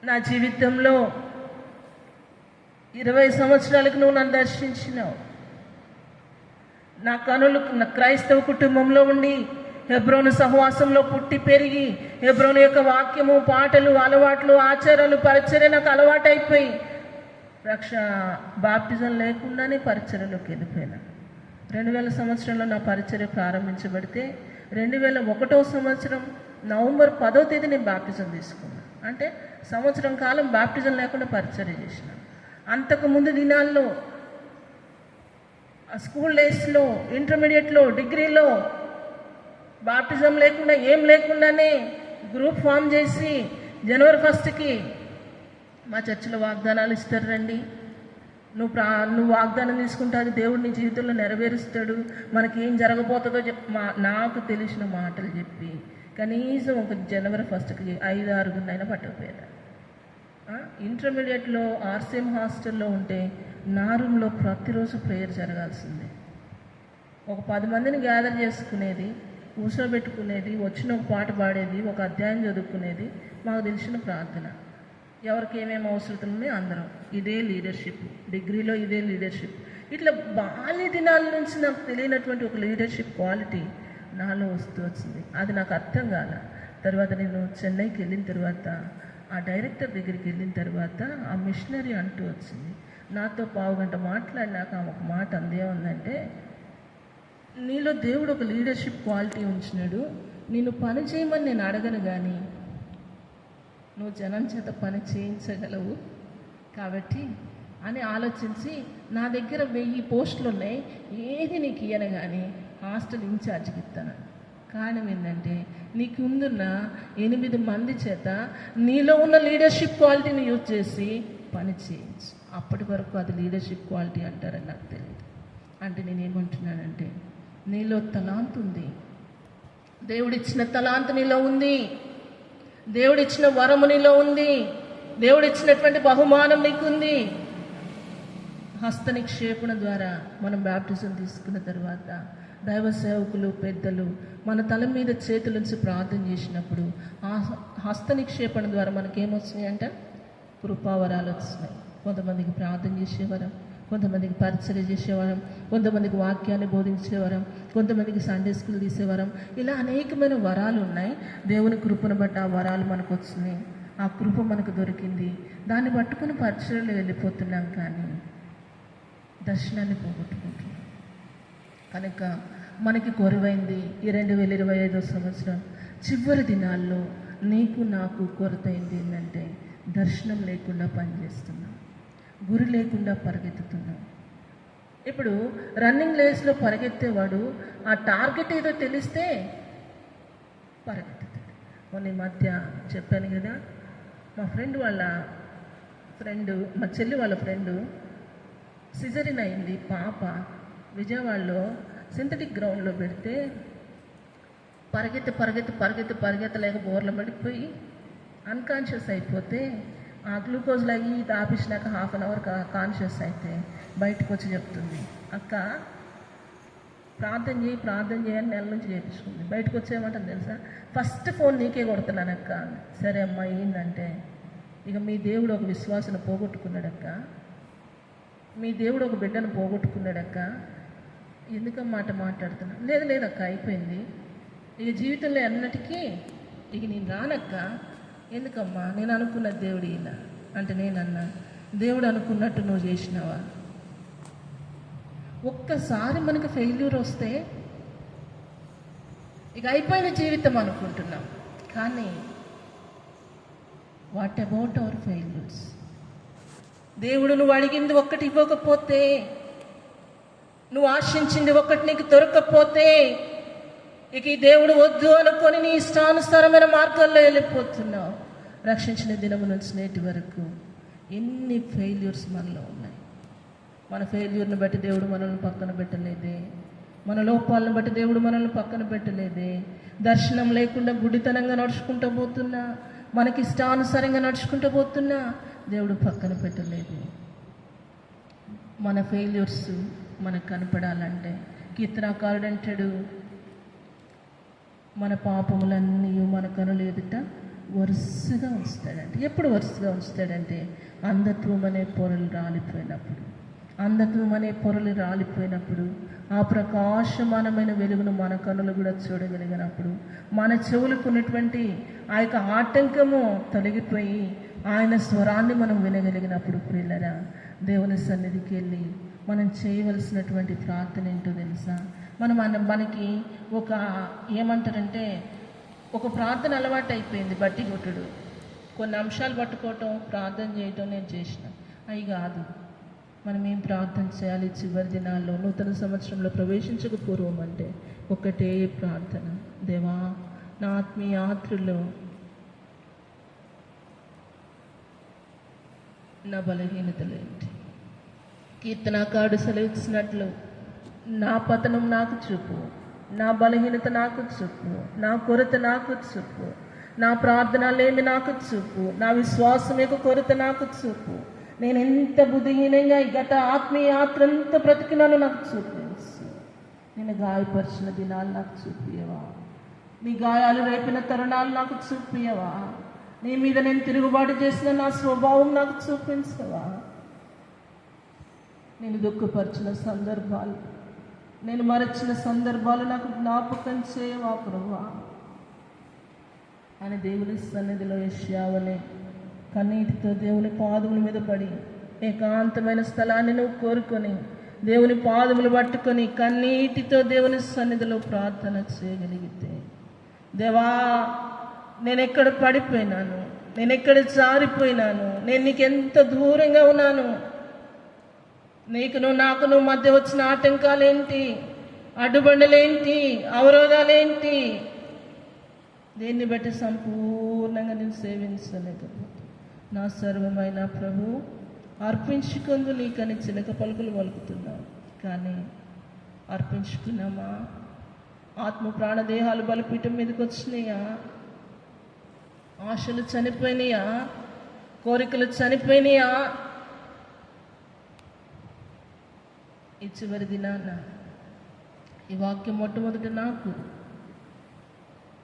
నా జీవితంలో 20 సంవత్సరాలకు నువ్వు నన్ను దర్శించినావు. నా కనులు నా క్రైస్తవ కుటుంబంలో ఉండి, హెబ్రోను సహవాసంలో పుట్టి పెరిగి, హెబ్రోను యొక్క వాక్యము, పాటలు, అలవాట్లు, ఆచారాలు, పరిచర్య నాకు అలవాటు అయిపోయి బాప్టిజం లేకుండానే పరిచర్యలోకి వెళ్ళిపోయినా. 2000 సంవత్సరంలో నా పరిచర్య ప్రారంభించబడితే 2001వ సంవత్సరం నవంబర్ 10వ తేదీ నేను బాప్టిజం తీసుకున్నాను. అంటే సంవత్సరం కాలం బాప్టిజం లేకుండా పరిచర్య చేసిన. అంతకుముందు దినాల్లో స్కూల్ డేస్లో, ఇంటర్మీడియట్లో, డిగ్రీలో బాప్టిజం లేకుండా ఏం లేకుండానే గ్రూప్ ఫామ్ చేసి జనవరి 1కి మా చర్చిలో వాగ్దానాలు ఇస్తారు, రండి, నువ్వు వాగ్దానం తీసుకుంటే అది దేవుడు నీ జీవితంలో నెరవేరుస్తాడు, మనకి ఏం జరగబోతుందో నాకు తెలిసిన మాటలు చెప్పి కనీసం ఒక జనవరి 1కి 5-6 పట్టకపోయారు. ఇంటర్మీడియట్లో ఆర్సీఎం హాస్టల్లో ఉంటే నా రూమ్లో ప్రతిరోజు ప్రేయర్ జరగాల్సిందే. ఒక 10 మందిని గ్యాదర్ చేసుకునేది, కూర్చోబెట్టుకునేది, వచ్చిన ఒక పాట పాడేది, ఒక అధ్యాయం చదువుకునేది మాకు తెలిసిన ప్రార్థన. ఎవరికి ఏమేమి అవసరం ఉన్నాయో అందరం ఇదే లీడర్షిప్. డిగ్రీలో ఇదే లీడర్షిప్. ఇట్లా బాల్య దినాల నుంచి నాకు తెలియనటువంటి ఒక లీడర్షిప్ క్వాలిటీ నాలో వస్తూ వచ్చింది. అది నాకు అర్థం కాల. తర్వాత నేను చెన్నైకి వెళ్ళిన తర్వాత ఆ డైరెక్టర్ దగ్గరికి వెళ్ళిన తర్వాత ఆ మిషనరీ అంటూ వచ్చింది. నాతో 1/2 గంట మాట్లాడినాక ఆమె ఒక మాట అందేముందంటే, నీలో దేవుడు ఒక లీడర్షిప్ క్వాలిటీ ఉంచినాడు, నేను పని చేయమని నేను అడగను, కానీ నువ్వు జనం చేత పని చేయించగలవు కాబట్టి అని ఆలోచించి నా దగ్గర 1000 పోస్టులు ఉన్నాయి, ఏది నీకు ఇయ్యను కానీ హాస్టల్ ఇన్ఛార్జ్కి ఇస్తాను. కారణం ఏంటంటే నీకు ముందున్న 8 మంది చేత నీలో ఉన్న లీడర్షిప్ క్వాలిటీని యూజ్ చేసి పని చేయించు. అప్పటి వరకు అది లీడర్షిప్ క్వాలిటీ అంటారని నాకు తెలియదు. అంటే నేనేమంటున్నానంటే, నీలో తలాంత్ ఉంది, దేవుడిచ్చిన తలాంత్ నీలో ఉంది, దేవుడిచ్చిన వరము నీలో ఉంది, దేవుడిచ్చినటువంటి బహుమానం నీకుంది. హస్త నిక్షేపణ ద్వారా మనం బ్యాప్టిజం తీసుకున్న తర్వాత దైవ సేవకులు, పెద్దలు మన తల మీద చేతులుంచి ప్రార్థన చేసినప్పుడు ఆ హస్త నిక్షేపణ ద్వారా మనకేమొచ్చినాయి అంటే కృపావరాలు వచ్చినాయి. కొంతమందికి ప్రార్థన చేసేవారం, కొంతమందికి పరిచర్య చేసేవారం, కొంతమందికి వాక్యాన్ని బోధించేవారం, కొంతమందికి సండే స్కూల్ తీసేవారం. ఇలా అనేకమైన వరాలు ఉన్నాయి. దేవుని కృపను బట్టి ఆ వరాలు మనకు వచ్చినాయి, ఆ కృప మనకు దొరికింది. దాన్ని పట్టుకుని పరిచర్యలో వెళ్ళిపోతున్నాం. కానీ దర్శనాన్ని పోగొట్టుకుంటున్నాం. కనుక మనకి కొరవైంది ఈ 2025 సంవత్సరం చివరి దినాల్లో నీకు నాకు కొరత అయింది ఏంటంటే దర్శనం లేకుండా పనిచేస్తున్నాం, గురి లేకుండా పరిగెత్తుతున్నాం. ఇప్పుడు రన్నింగ్ రేస్లో పరిగెత్తేవాడు ఆ టార్గెట్ ఏదో తెలిస్తే పరిగెత్తుతాడు. మొన్న ఈ మధ్య చెప్పాను కదా, మా చెల్లి వాళ్ళ ఫ్రెండు సిజరిన్ అయింది పాప. విజయవాడలో సింథటిక్ గ్రౌండ్లో పెడితే పరిగెత్తలేక బోర్ల పడిపోయి అన్కాన్షియస్ అయిపోతే ఆ గ్లూకోజ్లు అయ్యి తాపించినాక 1/2 అవర్ కాన్షియస్ అయితే బయటకు వచ్చి చెప్తుంది, అక్క ప్రార్థన చేయని నెల నుంచి చేయించుకుంది. బయటకు వచ్చేయమంటుంది తెలుసా, ఫస్ట్ ఫోన్ నీకే కొడుతున్నాను అక్క. సరే అమ్మా ఏంటంటే, ఇక మీ దేవుడు ఒక విశ్వాసను పోగొట్టుకున్నాడక్క, మీ దేవుడు ఒక బిడ్డను పోగొట్టుకున్నాడక్క, ఎందుకమ్మాట మాట్లాడుతున్నా? లేదక్క అయిపోయింది, ఇక జీవితంలో అన్నటికీ ఇక నేను రానక్క. ఎందుకమ్మా? నేను అనుకున్న దేవుడు ఇలా అంటే నేనన్నా, దేవుడు అనుకున్నట్టు నువ్వు చేసినావా? ఒక్కసారి మనకు ఫెయిల్యూర్ వస్తే ఇక అయిపోయిన జీవితం అనుకుంటున్నాం. కానీ వాట్ అబౌట్ అవర్ ఫెయిల్యూర్స్? దేవుడు నువ్వు అడిగింది ఒక్కటి ఇవ్వకపోతే, నువ్వు ఆశించింది ఒక్కటి నీకు దొరకకపోతే, ఇక ఈ దేవుడు వద్దు అనుకొని నీ ఇష్టానుసారమైన మార్గాల్లో వెళ్ళిపోతున్నావు. రక్షించిన దినము నుంచి నేటి వరకు ఎన్ని ఫెయిల్యూర్స్ మనలో ఉన్నాయి. మన ఫెయిల్యూర్ని బట్టి దేవుడు మనల్ని పక్కన పెట్టలేదే, మన లోపాలను బట్టి దేవుడు మనల్ని పక్కన పెట్టలేదే. దర్శనం లేకుండా గుడితనంగా నడుచుకుంటూ పోతున్నా, మనకి ఇష్టానుసారంగా నడుచుకుంటూ పోతున్నా దేవుడు పక్కన పెట్టలేదు. మన ఫెయిల్యూర్స్ మనకు కనపడాలంటే కీర్తనాకారుడు అంటాడు, మన పాపములన్నీ మన కనుల ఎదుట వరుసగా ఉంచుతాడంటే. ఎప్పుడు వరుసగా ఉంచుతాడంటే అంధత్వం అనే పొరలు రాలిపోయినప్పుడు, ఆ ప్రకాశమానమైన వెలుగును మన కనులు కూడా చూడగలిగినప్పుడు, మన చెవులకు ఉన్నటువంటి ఆ యొక్క ఆటంకము తొలగిపోయి ఆయన స్వరాన్ని మనం వినగలిగినప్పుడు, ప్రియులరా, దేవుని సన్నిధికి వెళ్ళి మనం చేయవలసినటువంటి ప్రార్థన ఏంటో తెలుసా? మనకి ఒక ఏమంటారంటే ఒక ప్రార్థన అలవాటు అయిపోయింది, బట్టి కొట్టుడు. కొన్ని అంశాలు పట్టుకోవటం, ప్రార్థన చేయటం నేను చేసిన అవి కాదు. మనం ఏం ప్రార్థన చేయాలి చివరి దినాల్లో, నూతన సంవత్సరంలో ప్రవేశించక పూర్వం అంటే ఒకటే ప్రార్థన, దేవా నా ఆత్మీయ యాత్రలో నా బలహీనతలేంటి? కీర్తనాకారుడు సెలవిచ్చినట్లు నా పతనం నాకు చూపు, నా బలహీనత నాకు చూపు, నా కొరత నాకు చూపు, నా ప్రార్థనలేమి నాకు చూపు, నా విశ్వాసం యొక్క కొరత నాకు చూపు. నేను ఎంత బుద్ధిహీనంగా గత ఆత్మీయ యాత్ర ఎంత బ్రతికినానో నాకు చూపించు. నేను గాయపరిచిన దినాలు నాకు చూపియవా? నీ గాయాలు రేపిన తరుణాలు నాకు చూపియవా? నీ మీద నేను తిరుగుబాటు చేసిన నా స్వభావం నాకు చూపించవా? నేను దుఃఖపరిచిన సందర్భాలు, నేను మరచిన సందర్భాలు నాకు జ్ఞాపకం చేయవా ప్రభువా అని దేవుని సన్నిధిలో యెషయావలే కన్నీటితో దేవుని పాదముల మీద పడి, ఏకాంతమైన స్థలాన్ని నువ్వు కోరుకొని దేవుని పాదములు పట్టుకొని కన్నీటితో దేవుని సన్నిధిలో ప్రార్థన చేయగలిగితే, దేవా నేను ఎక్కడ పడిపోయినాను, నేను ఎక్కడ జారిపోయినాను, నేను నీకెంత దూరంగా ఉన్నాను, నీకును నాకును మధ్య వచ్చిన ఆటంకాలేంటి, అడ్డుబండలేంటి, అవరోధాలేంటి, దేన్ని బట్టి సంపూర్ణంగా నేను సేవించలేకపోతే, నా సర్వమైన ప్రభు అర్పించుకుందు నీకని చిలక పలుకులు పలుకుతున్నావు. కానీ అర్పించుకున్నామా? ఆత్మ ప్రాణదేహాలు బలిపీఠం మీదకి వచ్చినాయా? ఆశలు చనిపోయినాయా? కోరికలు చనిపోయినాయా? ఈ చివరి దినాన ఈ వాక్యం మొట్టమొదటి నాకు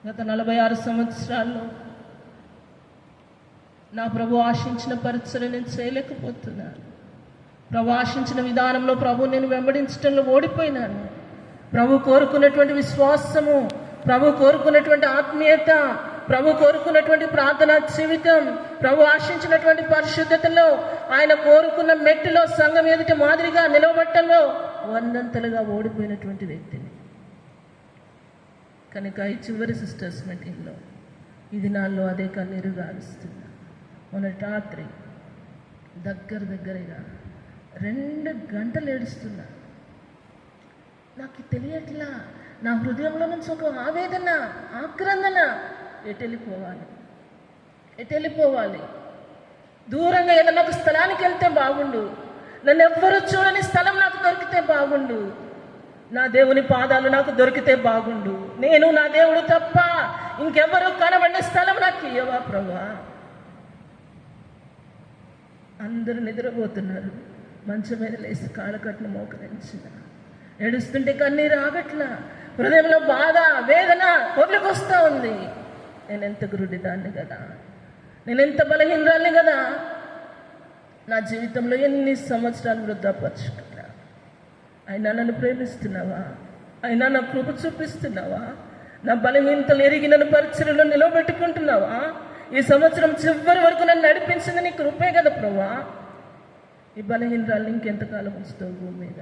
గత 46 సంవత్సరాల్లో నా ప్రభు ఆశించిన పరిచయం నేను చేయలేకపోతున్నాను. ప్రభు ఆశించిన విధానంలో ప్రభు నేను వెంబడించడంలో ఓడిపోయినాను. ప్రభు కోరుకున్నటువంటి విశ్వాసము, ప్రభు కోరుకున్నటువంటి ఆత్మీయత ప్రభు కోరుకున్నటువంటి ప్రార్థనా జీవితం, ప్రభు ఆశించినటువంటి పరిశుద్ధతలో, ఆయన కోరుకున్న మెట్టులో సంఘం ఎదుటి మాదిరిగా నిలబట్టంలో వందంతలుగా ఓడిపోయినటువంటి వ్యక్తిని. కనుక ఈ చివరి సిస్టర్స్ మీటింగ్లో ఇది నాలో అదే కన్నీరు గారుస్తున్నా. మొన్నటి రాత్రి దగ్గరగా 2 గంటలు ఏడుస్తున్నా. నాకు తెలియట్లా, నా హృదయంలో నుంచి ఒక ఆవేదన, ఆక్రందన. ఎటు వెళ్ళిపోవాలి? దూరంగా ఏదైనా ఒక స్థలానికి వెళ్తే బాగుండు, నన్ను ఎవ్వరూ చూడని స్థలం నాకు దొరికితే బాగుండు, నా దేవుని పాదాలు నాకు దొరికితే బాగుండు, నేను నా దేవుడు తప్ప ఇంకెవ్వరూ కనబడిన స్థలం నాకు ఇయ్యవా ప్రభువా. అందరూ నిద్రపోతున్నారు, మంచం మీద లేసి కాళ్ళకట్టును మోకరించిన, ఏడుస్తుంటే కన్నీరు ఆగట్లా, హృదయంలో బాధ, వేదన పొర్లుకొస్తా ఉంది. నేనెంత గురుడిదాన్ని కదా, నేనెంత బలహీనరాల్ని కదా, నా జీవితంలో ఎన్ని సంవత్సరాలు వృద్ధాపరుచుకున్నా. అయినా నన్ను ప్రేమిస్తున్నావా? అయినా నా కృప చూపిస్తున్నావా? నా బలహీనతలు ఎరిగి నన్ను పరిచర్యలో నిలవబెట్టుకుంటున్నావా? ఈ సంవత్సరం చివరి వరకు నన్ను నడిపించింది నీ కృపే కదా ప్రభువా. ఈ బలహీనరాలు ఇంకెంతకాలం ఉంచుతావు భూమి మీద?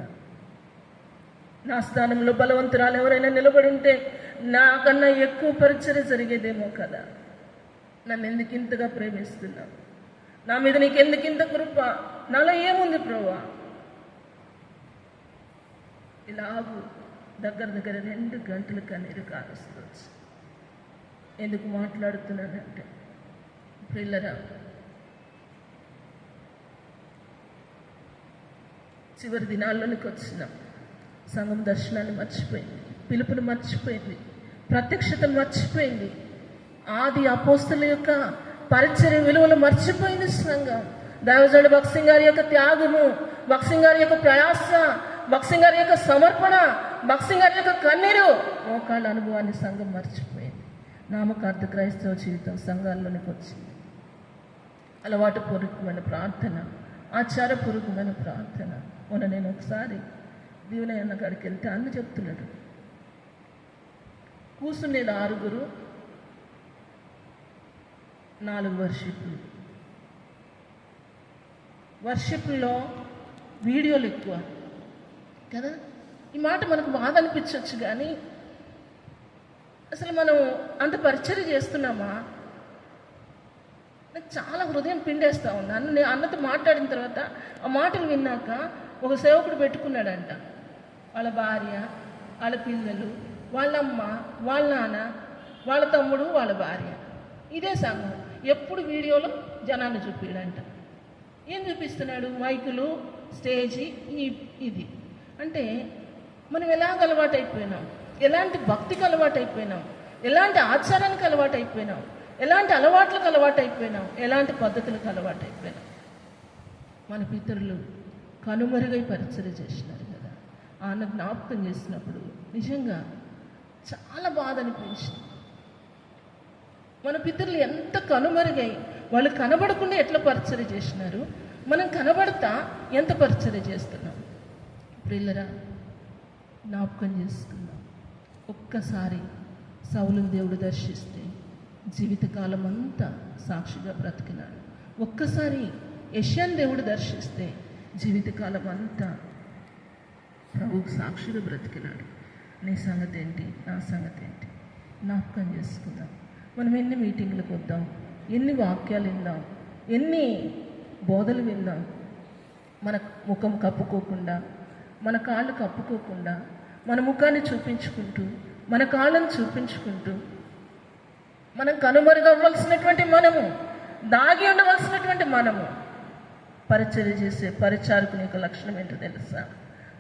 నా స్థానంలో బలవంతురాలు ఎవరైనా నిలబడి ఉంటే నాకన్నా ఎక్కువ పరిచర్య జరిగేదేమో కదా. నన్ను ఎందుకు ఇంతగా ప్రేమిస్తున్నావు? నా మీద నీకు ఎందుకు ఇంత కృప? నాలో ఏముంది ప్రభువా? ఇలాగూ దగ్గర 2 గంటలు కన్నీరు కారుస్తుంది. ఎందుకు మాట్లాడుతున్నానంటే ప్రియులరా, చివరి దినాల్లోనికి వచ్చినాం. సంఘం దర్శనాన్ని మర్చిపోయింది, పిలుపుని మర్చిపోయింది, ప్రత్యక్షతను మర్చిపోయింది, ఆది అపోస్తలుల యొక్క పరిచర్య విలువలు మర్చిపోయింది సంఘం. దైవజనుడు భక్సింగ్ గారి యొక్క త్యాగము, భక్సింగ్ గారి యొక్క ప్రయాస, భక్సింగ్ గారి యొక్క సమర్పణ, భక్సింగ్ గారి యొక్క కన్నీరు, మోకాళ్ళ అనుభవాన్ని సంఘం మర్చిపోయింది. నామకార్థ క్రైస్తవ జీవితం సంఘాల్లోనికి వచ్చింది. అలవాటు పూర్వకమైన ప్రార్థన, ఆచారపూర్వకమైన ప్రార్థన. మొన్న నేను ఒకసారి దీవెనయ్య అన్న కాడికి వెళ్తే అన్న చెప్తున్నాడు, కూర్చునేది 6, 4 వర్షిప్లో వీడియోలు ఎక్కువ కదా. ఈ మాట మనకు బాధ అనిపించవచ్చు, కానీ అసలు మనం అంత పరిచర్య చేస్తున్నామా? నాకు చాలా హృదయం పిండేస్తూ ఉంది. అన్నతో మాట్లాడిన తర్వాత ఆ మాటలు విన్నాక ఒక సేవకుడు పెట్టుకున్నాడంట, వాళ్ళ భార్య, వాళ్ళ పిల్లలు, వాళ్ళ అమ్మ, వాళ్ళ నాన్న, వాళ్ళ తమ్ముడు, వాళ్ళ భార్య, ఇదే సంఘం. ఎప్పుడు వీడియోలో జనాన్ని చూపిడంట. ఏం చూపిస్తున్నాడు? మైకులు, స్టేజీ, ఇది. అంటే మనం ఎలాగ అలవాటు అయిపోయినాం, ఎలాంటి భక్తికి అలవాటు అయిపోయినాం, ఎలాంటి ఆచారానికి అలవాటు అయిపోయినాం, ఎలాంటి అలవాట్లకు అలవాటు అయిపోయినాం, ఎలాంటి పద్ధతులకు అలవాటు అయిపోయినాం. మన పితరులు కనుమరుగై పరిచర్య చేసినారు కదా. ఆయన జ్ఞాపకం చేసినప్పుడు నిజంగా చాలా బాధ అనిపించింది. మన పితరులు ఎంత కనుమరుగై, వాళ్ళు కనబడకుండా ఎట్లా పరిచర్య చేసినారు, మనం కనబడతా ఎంత పరిచర్య చేస్తున్నాం. ప్రియులరా, జ్ఞాపకం చేసుకున్నాం. ఒక్కసారి సౌలు దేవుడు దర్శిస్తే జీవితకాలం అంతా సాక్షిగా బ్రతికినాడు. ఒక్కసారి యెషయాను దేవుడు దర్శిస్తే జీవితకాలం అంతా ప్రభువుకు సాక్షిగా బ్రతికినాడు. నీ సంగతి ఏంటి, నా సంగతి ఏంటి? జ్ఞాపకం చేసుకుందాం. మనం ఎన్ని మీటింగ్లకు వద్దాం, ఎన్ని వాక్యాలు విందాం, ఎన్ని బోధలు విందాం, మన ముఖం కప్పుకోకుండా, మన కాళ్ళు కప్పుకోకుండా, మన ముఖాన్ని చూపించుకుంటూ, మన కాళ్ళను చూపించుకుంటూ, మనం కనుమరుగవ్వాల్సినటువంటి మనము, దాగి ఉండవలసినటువంటి మనము, పరిచర్య చేసే పరిచారకుని యొక్క లక్షణం ఏంటో తెలుసా?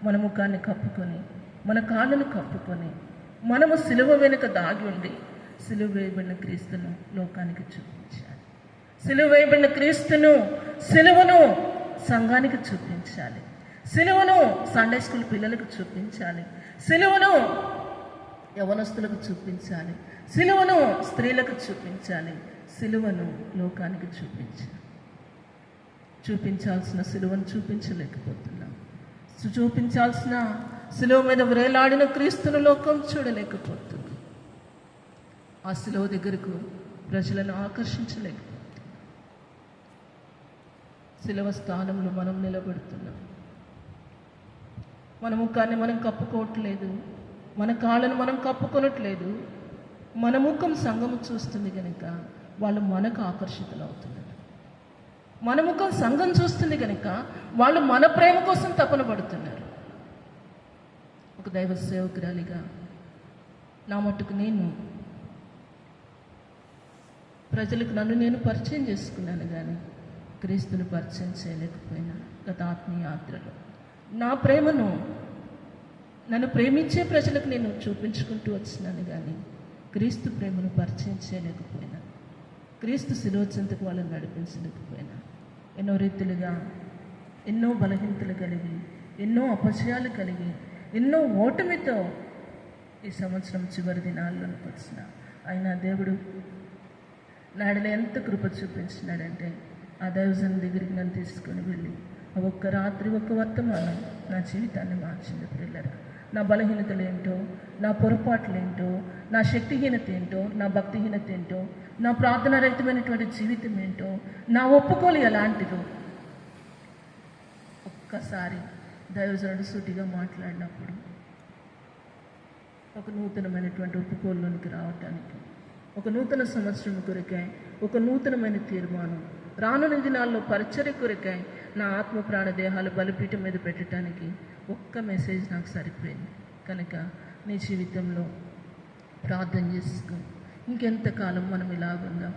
మన ముఖాన్ని కప్పుకొని, మన కాళ్ళను కప్పుకొని, మనము సిలువ వెనుక దాగి ఉండి సిలువ వేయబడిన క్రీస్తును లోకానికి చూపించాలి. సిలువ వేయబడిన క్రీస్తును, సిలువను సంఘానికి చూపించాలి. సిలువను సండే స్కూల్ పిల్లలకు చూపించాలి. సిలువను యవనస్తులకు చూపించాలి. సిలువను స్త్రీలకు చూపించాలి. సిలువను లోకానికి చూపించాల్సిన సిలువను చూపించలేకపోతున్నాం. చూపించాల్సిన సిలువ మీద వేలాడిన క్రీస్తును లోకం చూడలేకపోతుంది. ఆ సిలువ దగ్గరకు ప్రజలను ఆకర్షించలేకపోతున్నాం. శిలువ స్థానంలో మనం నిలబడుతున్నాం. మన ముఖాన్ని మనం కప్పుకోవట్లేదు, మన కాళ్ళను మనం కప్పుకొనట్లేదు. మన ముఖం సంఘము చూస్తుంది కనుక వాళ్ళు మనకు ఆకర్షితులు అవుతున్నారు. మన ముఖం సంఘం చూస్తుంది కనుక వాళ్ళు మన ప్రేమ కోసం తపన పడుతున్నారు. ఒక దైవ సేవకురాలిగా నా మట్టుకు నేను ప్రజలకు నన్ను నేను పరిచయం చేసుకున్నాను, కానీ క్రీస్తుని పరిచయం చేయలేకపోయినా గత ఆత్మీయ యాత్రలో నా ప్రేమను నన్ను ప్రేమించే ప్రజలకు నేను చూపించుకుంటూ వచ్చినాను, కానీ క్రీస్తు ప్రేమను పరిచయం చేయలేకపోయినా, క్రీస్తు శిలువ చెంతకు వాళ్ళని నడిపించలేకపోయినా, ఎన్నో రీతులుగా ఎన్నో బలహీనతలు కలిగి, ఎన్నో అపజయాలు కలిగి, ఎన్నో ఓటమితో ఈ సంవత్సరం చివరి దినాల్లోకి వచ్చిన అయినా దేవుడు నాడలో ఎంత కృప చూపించినాడంటే ఆ దైవజన్ దగ్గరికి నన్ను తీసుకొని వెళ్ళి ఆ ఒక్క రాత్రి ఒక్క వర్తమానం నా జీవితాన్ని మార్చింది. పిల్లరా, నా బలహీనతలు ఏంటో, నా పొరపాట్లు ఏంటో, నా శక్తిహీనత ఏంటో, నా భక్తిహీనత ఏంటో, నా ప్రార్థన రహితమైనటువంటి జీవితం ఏంటో, నా ఒప్పుకోలు ఎలాంటిదో ఒక్కసారి దైవజనుడు సూటిగా మాట్లాడినప్పుడు ఒక నూతనమైనటువంటి ఒప్పుకోల్లోనికి రావటానికి, ఒక నూతన సంవత్సరం కొరకై, ఒక నూతనమైన తీర్మానం, రానున్న దినాల్లో పరిచర్య కొరకై నా ఆత్మ ప్రాణ దేహాలు బలిపీఠం మీద పెట్టడానికి ఒక్క మెసేజ్ నాకు సరిపోయింది. కనుక నీ జీవితంలో ప్రార్థన చేసుకో. ఇంకెంతకాలం మనం ఇలాగుందాం?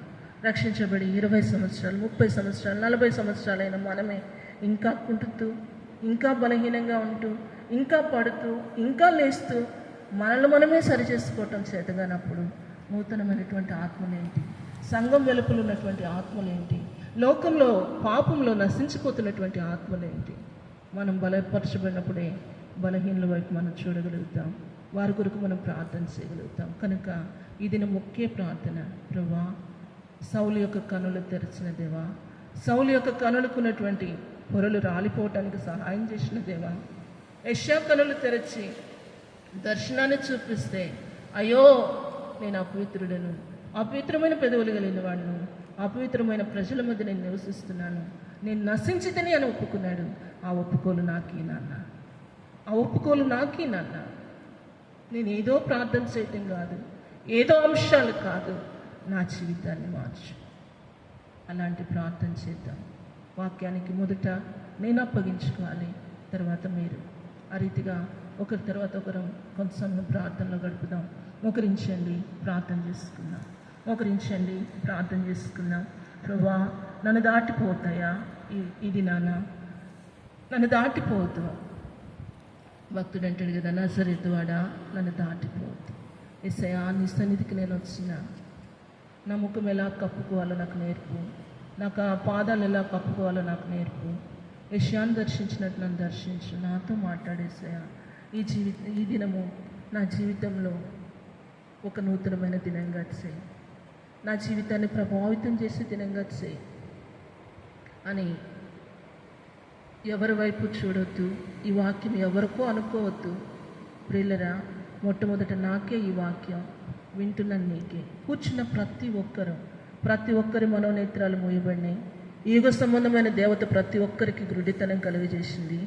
రక్షించబడి 20 సంవత్సరాలు, 30 సంవత్సరాలు, 40 సంవత్సరాలైన మనమే ఇంకా కుంటుతూ, ఇంకా బలహీనంగా ఉంటూ, ఇంకా పడుతూ, ఇంకా లేస్తూ మనల్ని మనమే సరి చేసుకోవటం చేతగానప్పుడు నూతనమైనటువంటి ఆత్మలేంటి, సంఘం వెలుపల ఉన్నటువంటి ఆత్మలేంటి, లోకంలో పాపంలో నశించిపోతున్నటువంటి ఆత్మలేంటి? మనం బలపరచబడినప్పుడే బలహీనుల వైపు మనం చూడగలుగుతాం, వారి కొరకు మనం ప్రార్థన చేయగలుగుతాం. కనుక ఇది నా ముఖ్య ప్రార్థన. ప్రభువా, సౌలు యొక్క కనులు తెరిచిన దేవా, సౌలు యొక్క కనులకున్నటువంటి పొరలు రాలిపోవటానికి సహాయం చేసిన దేవా, యెషయా కనులు తెరచి దర్శనాన్ని చూపిస్తే అయ్యో నేను అపవిత్రుడను, అపవిత్రమైన పెదవులు కలిగిన వాడును, అపవిత్రమైన ప్రజల మధ్య నేను నివసిస్తున్నాను, నేను నశించితని అని ఒప్పుకున్నాడు. ఆ ఒప్పుకోలు నాకీ నాన్న, ఆ ఒప్పుకోలు నాకీ నాన్న. నేను ఏదో ప్రార్థన చేయటం కాదు, ఏదో అంశాలు కాదు, నా జీవితాన్ని మార్చు. అలాంటి ప్రార్థన చేద్దాం. వాక్యానికి మొదట నేను అప్పగించుకోవాలి, తర్వాత మీరు. ఆ రీతిగా ఒకరి తర్వాత ఒకరం కొంత సమయం ప్రార్థనలో గడుపుదాం. మోకరించండి, ప్రార్థన చేసుకుందాం. మోకరించండి, ప్రార్థన చేసుకుందాం. ప్రభువా, నన్ను దాటిపోతాయా ఇది నాన్న, నన్ను దాటిపోవద్దు. భక్తుడు అంటాడు కదా, నజరేతు వాడా నన్ను దాటిపోవద్దు. యేసయ్యా, నీ సన్నిధికి నేను వచ్చిన, నా ముఖం ఎలా కప్పుకోవాలో నాకు నేర్పు, నాకు ఆ పాదాలు ఎలా కప్పుకోవాలో నాకు నేర్పు. యెషయాను దర్శించినట్టు నన్ను దర్శించు, నాతో మాట్లాడేసయ్యా. ఈ దినము నా జీవితంలో ఒక నూతనమైన దినంగా చేయి, నా జీవితాన్ని ప్రభావితం చేసే దినంగా చేయి అని ఎవరి వైపు చూడొద్దు. ఈ వాక్యం ఎవరికో అనుకోవద్దు. ప్రియులరా, మొట్టమొదట నాకే ఈ వాక్యం, వింటున్న నీకే, కూర్చున్న ప్రతి ఒక్కరి మనోనేత్రాలు మూయబడినాయి. యుగ సంబంధమైన దేవత ప్రతి ఒక్కరికి గురుడితనం కలుగజేసింది.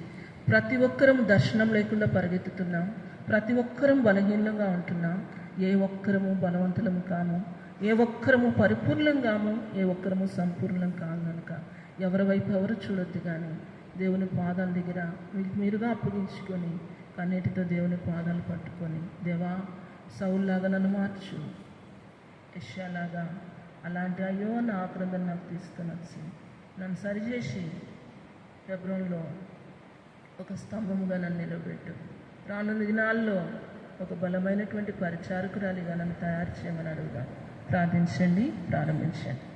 ప్రతి ఒక్కరం దర్శనం లేకుండా పరిగెత్తుతున్నాం, ప్రతి ఒక్కరం బలహీనంగా ఉంటున్నాం. ఏ ఒక్కరము బలవంతులము కాము, ఏ ఒక్కరము పరిపూర్ణం కాము, ఏ ఒక్కరము సంపూర్ణం కాము. కనుక ఎవరి వైపు ఎవరు చూడొద్దు, కానీ దేవుని పాదాల దగ్గర మీరుగా అప్పగించుకొని కన్నీటితో దేవుని పాదాలు పట్టుకొని, దేవా సౌల్లాగా నన్ను మార్చు, యెషయాలాగా అలాంటి అయ్యో నా ఆక్రందన నాకు తీసుకొని వచ్చి నన్ను సరిచేసి హెబ్రోన్లో ఒక స్తంభముగా నన్ను నిలబెట్టు. రానున్న దినాల్లో ఒక బలమైనటువంటి పరిచారకురాలిగా నన్ను తయారు చేయమని అడుగుదాం. ప్రార్థించండి, ప్రారంభించండి.